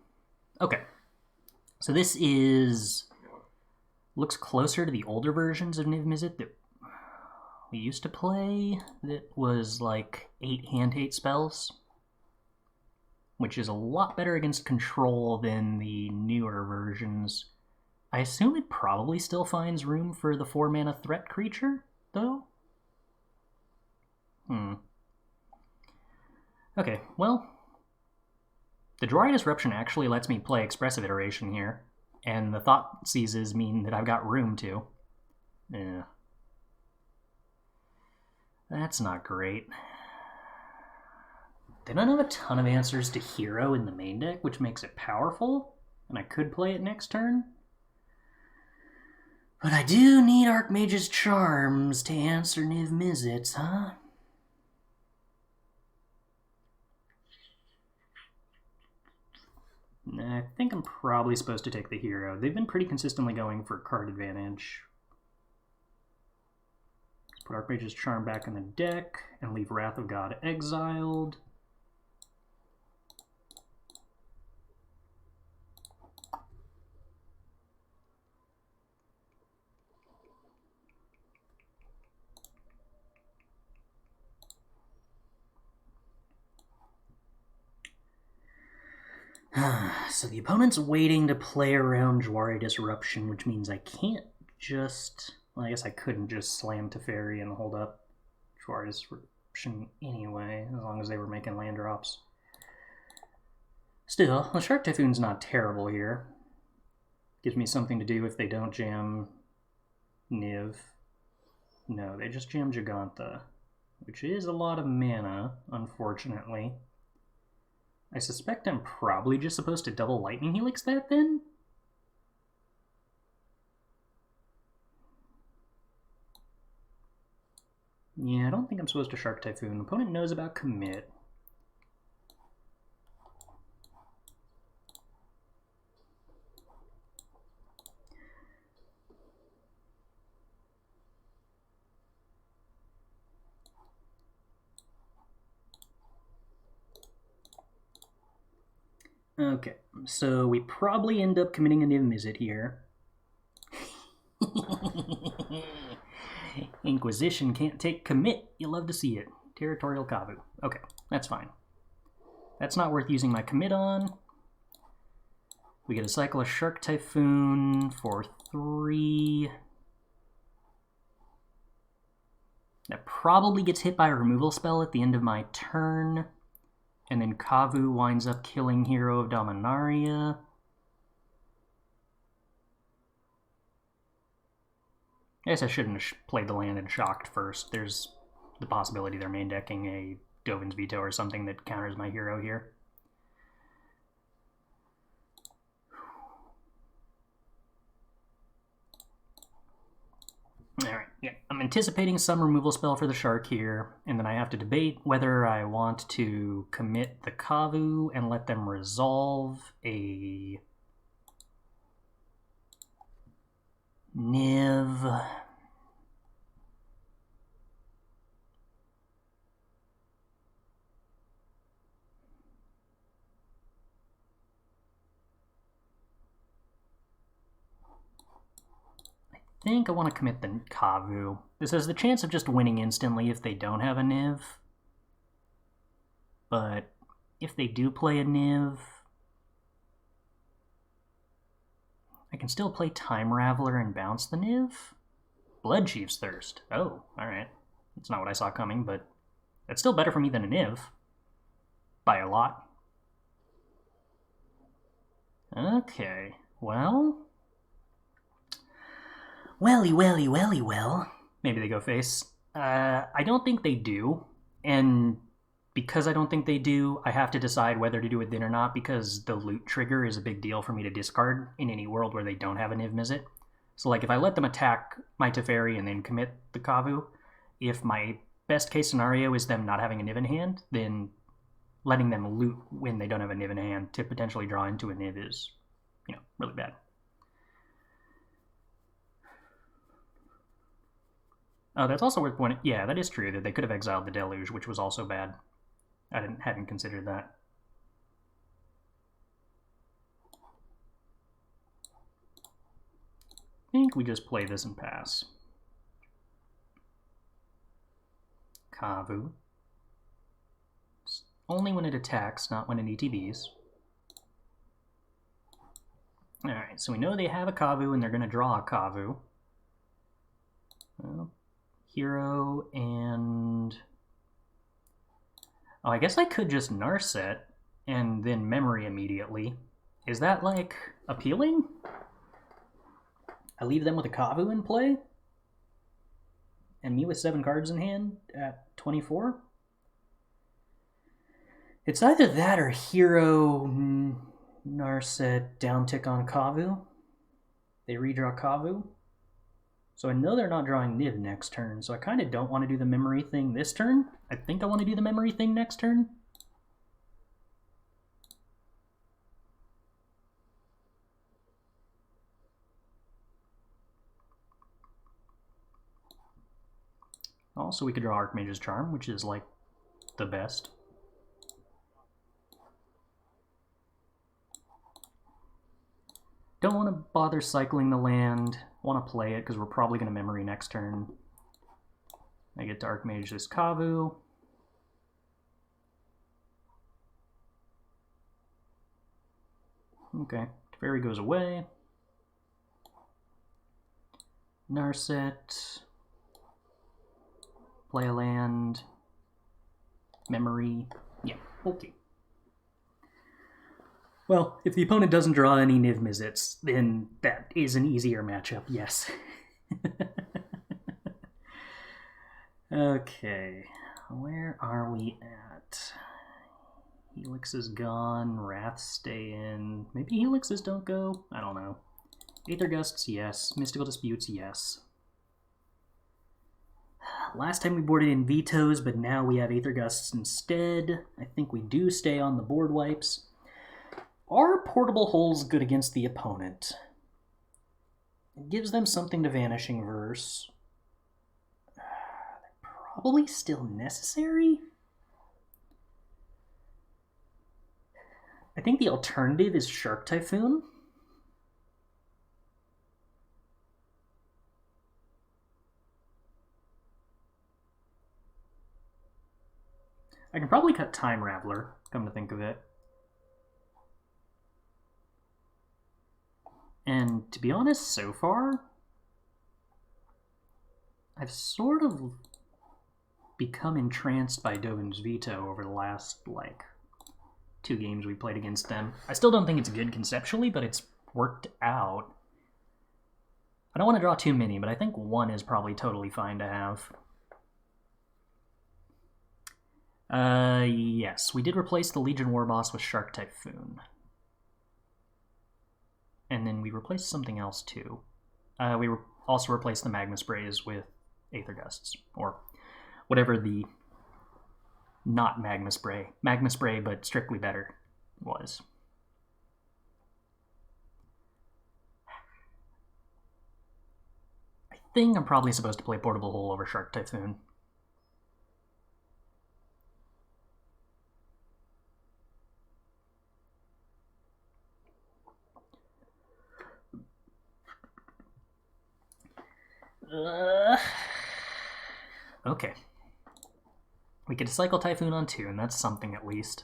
Okay. So this looks closer to the older versions of Niv-Mizzet that we used to play. That was like 8 hand-hate spells, which is a lot better against control than the newer versions. I assume it probably still finds room for the 4-mana threat creature, though? Okay, well, the Jwari Disruption actually lets me play Expressive Iteration here, and the Thoughtseizes mean that I've got room to. Yeah. That's not great. They don't have a ton of answers to Hero in the main deck, which makes it powerful, and I could play it next turn. But I do need Archmage's Charms to answer Niv-Mizzet, huh? I think I'm probably supposed to take the Hero. They've been pretty consistently going for card advantage. Let's put Archmage's Charm back in the deck and leave Wrath of God exiled. So the opponent's waiting to play around Jwari Disruption, which means I can't just... Well, I guess I couldn't just slam Teferi and hold up Jwari Disruption anyway, as long as they were making land drops. Still, the Shark Typhoon's not terrible here. Gives me something to do if they don't jam Niv. No, they just jam Gigantha, which is a lot of mana, unfortunately. I suspect I'm probably just supposed to double Lightning Helix that then? Yeah, I don't think I'm supposed to Shark Typhoon. Opponent knows about commit. Okay, so we probably end up committing a Niv-Mizzet here. Inquisition can't take commit. You love to see it. Territorial Kavu. Okay, that's fine. That's not worth using my commit on. We get a cycle of Shark Typhoon for 3. That probably gets hit by a removal spell at the end of my turn. And then Kavu winds up killing Hero of Dominaria. I guess I shouldn't have played the land and shocked first. There's the possibility they're main decking a Dovin's Veto or something that counters my hero here. Alright. Yeah, I'm anticipating some removal spell for the Shark here, and then I have to debate whether I want to commit the Kavu and let them resolve a Niv. I think I want to commit the Kavu. This has the chance of just winning instantly if they don't have a Niv. But if they do play a Niv, I can still play Time Raveler and bounce the Niv. Bloodchief's Thirst. Oh, alright. That's not what I saw coming, but that's still better for me than a Niv. By a lot. Okay, well... Well. Maybe they go face. I don't think they do, and because I don't think they do, I have to decide whether to do it then or not, because the loot trigger is a big deal for me to discard in any world where they don't have a Niv-Mizzet. So like if I let them attack my Teferi and then commit the Kavu, if my best case scenario is them not having a Niv in hand, then letting them loot when they don't have a Niv in hand to potentially draw into a Niv is, really bad. Oh, that's also worth pointing. Yeah, that is true that they could have exiled the Deluge, which was also bad. I hadn't considered that. I think we just play this and pass. Kavu. It's only when it attacks, not when it ETBs. Alright, so we know they have a Kavu and they're going to draw a Kavu. Well, Hero and... Oh, I guess I could just Narset and then Memory immediately. Is that, like, appealing? I leave them with a Kavu in play? And me with 7 cards in hand at 24? It's either that or Hero, Narset, downtick on Kavu. They redraw Kavu. So I know they're not drawing Niv next turn, so I kind of don't want to do the Memory thing this turn. I think I want to do the Memory thing next turn. Also, we could draw Archmage's Charm, which is, like, the best. Don't want to bother cycling the land. Want to play it because we're probably going to Memory next turn. I get to Archmage this Kavu. Okay, Teferi goes away. Narset. Play a land. Memory. Yeah, okay. Well, if the opponent doesn't draw any Niv-Mizzets, then that is an easier matchup, yes. Okay, where are we at? Helix is gone, Wraths stay in. Maybe Helixes don't go? I don't know. Aether Gusts, yes. Mystical Disputes, yes. Last time we boarded in Vetoes, but now we have Aether Gusts instead. I think we do stay on the board wipes. Are Portable Holes good against the opponent? It gives them something to Vanishing Verse. They're probably still necessary? I think the alternative is Shark Typhoon. I can probably cut Time Raveler, come to think of it. And to be honest, so far, I've sort of become entranced by Dovin's Veto over the last, 2 games we played against them. I still don't think it's good conceptually, but it's worked out. I don't want to draw too many, but I think 1 is probably totally fine to have. Yes, we did replace the Legion War Boss with Shark Typhoon. And then we replaced something else too. We also replaced the Magma Sprays with Aether Gusts, or whatever the not Magma Spray, but strictly better was. I think I'm probably supposed to play Portable Hole over Shark Typhoon. Okay. We get to cycle Typhoon on 2, and that's something at least.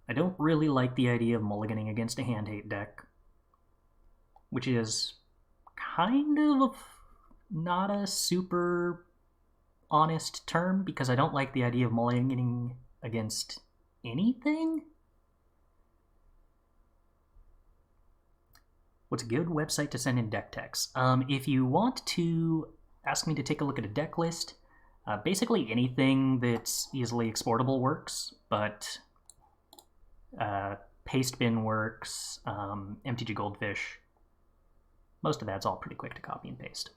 I don't really like the idea of mulliganing against a hand-hate deck, which is kind of not a super honest term, because I don't like the idea of mulliganing against anything. What's a good website to send in deck techs? If you want to ask me to take a look at a deck list, basically anything that's easily exportable works, but Pastebin works, MTG Goldfish, most of that's all pretty quick to copy and paste.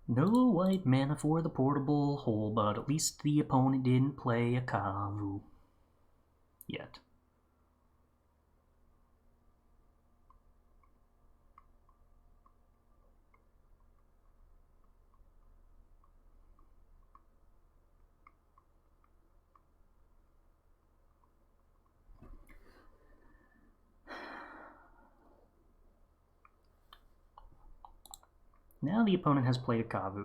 No white mana for the Portable Hole, but at least the opponent didn't play a Kavu yet. Now the opponent has played a Kavu.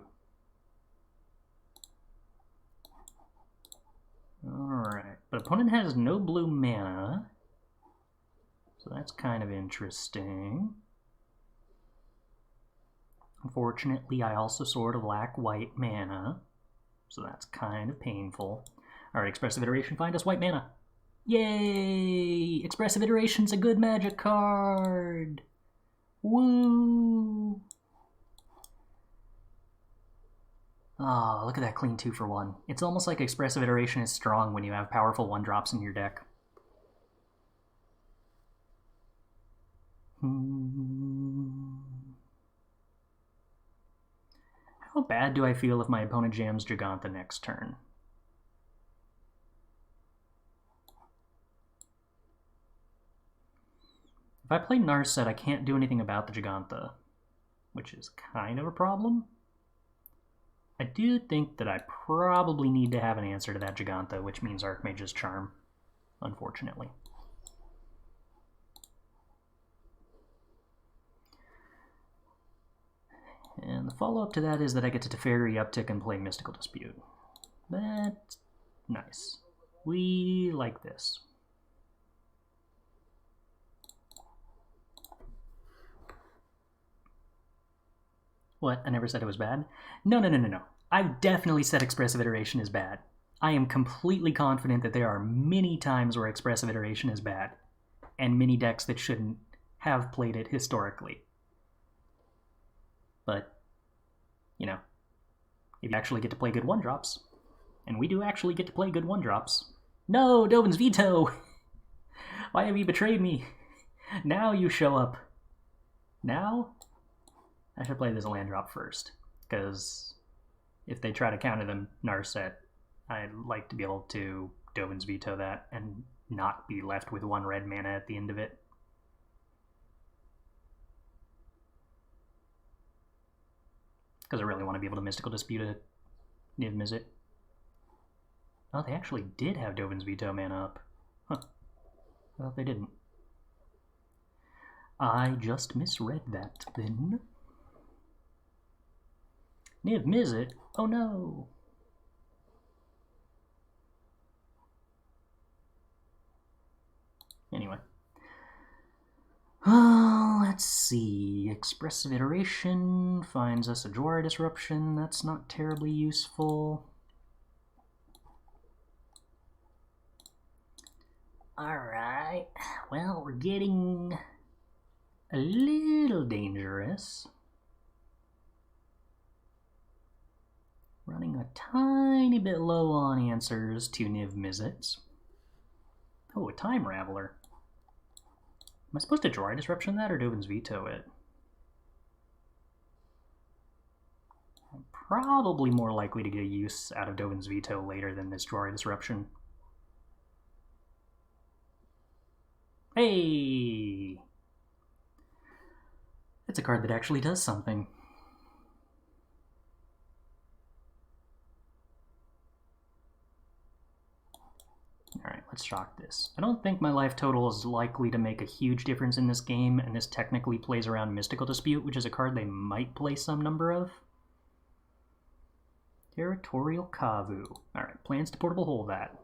Alright, but opponent has no blue mana, so that's kind of interesting. Unfortunately, I also sort of lack white mana, so that's kind of painful. Alright, Expressive Iteration, find us white mana. Yay! Expressive Iteration's a good Magic card! Woo! Oh, look at that clean 2-for-1. It's almost like Expressive Iteration is strong when you have powerful 1-drops in your deck. How bad do I feel if my opponent jams Giganta next turn? If I play Narset, I can't do anything about the Giganta, which is kind of a problem. I do think that I probably need to have an answer to that Giganta, which means Archmage's Charm, unfortunately. And the follow-up to that is that I get to Teferi uptick and play Mystical Dispute. That's nice. We like this. What? I never said it was bad? No. I've definitely said Expressive Iteration is bad. I am completely confident that there are many times where Expressive Iteration is bad, and many decks that shouldn't have played it historically. But, you know, if you actually get to play good 1-drops, and we do actually get to play good 1-drops. No, Dovin's Veto! Why have you betrayed me? Now you show up. Now? I should play this land drop first, because if they try to counter them Narset, I'd like to be able to Dovin's Veto that and not be left with 1 red mana at the end of it. Because I really want to be able to Mystical Dispute a Niv-Mizzet. Oh, they actually did have Dovin's Veto mana up. Huh. I thought they didn't. I just misread that, then. Niv-Mizzet? Oh no! Anyway. Let's see. Expressive Iteration finds us a Jwari Disruption. That's not terribly useful. Alright. Well, we're getting a little dangerous. Running a tiny bit low on answers to Niv-Mizzets. Oh, a Time Raveler. Am I supposed to Jwari Disruption that or Dovin's Veto it? probably more likely to get a use out of Dovin's Veto later than this Jwari Disruption. Hey! It's a card that actually does something. Alright, let's shock this. I don't think my life total is likely to make a huge difference in this game, and this technically plays around Mystical Dispute, which is a card they might play some number of. Territorial Kavu. Alright, plans to portable hold that.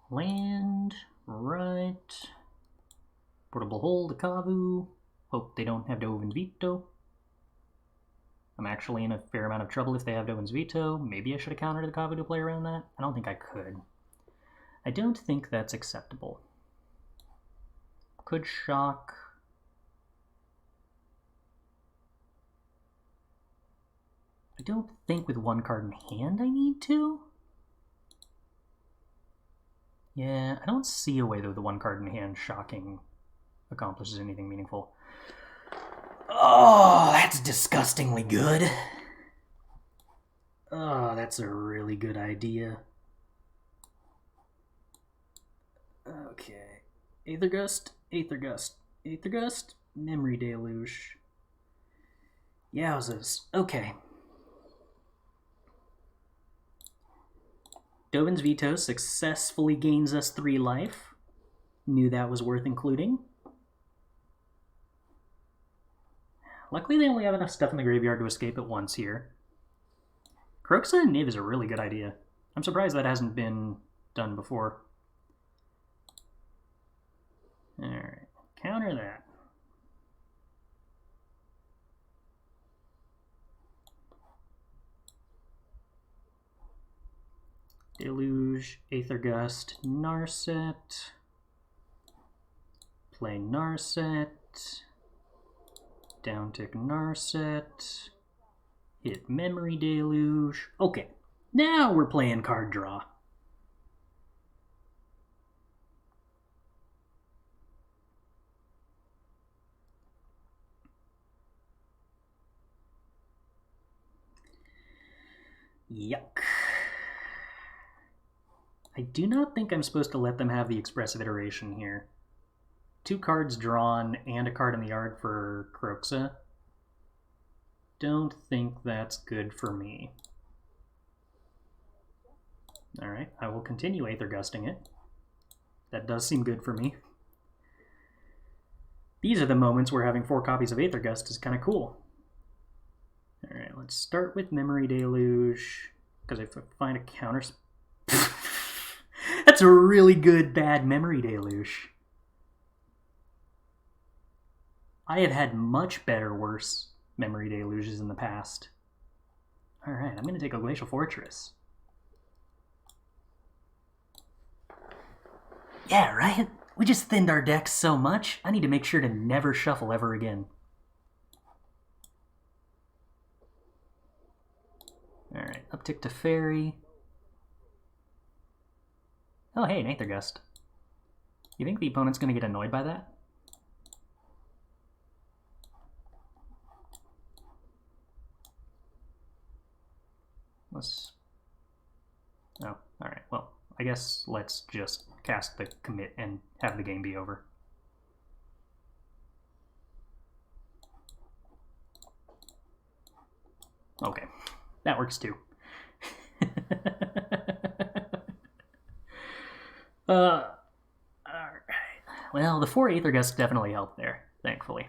Land, right. Portable hold the Kavu. Hope they don't have Dovin's Veto. I'm actually in a fair amount of trouble if they have Dovin's Veto. Maybe I should have countered the Kavu to play around that. I don't think I could. I don't think that's acceptable. Could shock. I don't think with one card in hand I need to. Yeah, I don't see a way though the one card in hand shocking accomplishes anything meaningful. Oh, that's disgustingly good. Oh, that's a really good idea. Okay. Aether Gust, Aether Gust, Aether Gust, Memory Deluge. Yowzers. Okay. Dovin's Veto successfully gains us 3 life. Knew that was worth including. Luckily they only have enough stuff in the graveyard to escape at once here. Kroxa and Niv is a really good idea. I'm surprised that hasn't been done before. Alright, counter that. Deluge, Aether Gust, Narset. Play Narset. Downtick Narset. Hit Memory Deluge. Okay, now we're playing card draw. Yuck. I do not think I'm supposed to let them have the Expressive Iteration here. 2 cards drawn and a card in the yard for Kroxa. Don't think that's good for me. Alright, I will continue Aether Gusting it. That does seem good for me. These are the moments where having 4 copies of Aether Gust is kind of cool. Alright, let's start with Memory Deluge, because if I find a counter... That's a really good bad Memory Deluge. I have had much better, worse Memory Deluges in the past. Alright, I'm going to take a Glacial Fortress. Yeah, right? We just thinned our decks so much, I need to make sure to never shuffle ever again. Alright, uptick to Fairy. Oh, hey, an Aether Gust. You think the opponent's going to get annoyed by that? Let's... Oh, alright, well, I guess let's just cast the commit and have the game be over. Okay, that works too. Alright. Well, the 4 Aether Gusts definitely helped there, thankfully.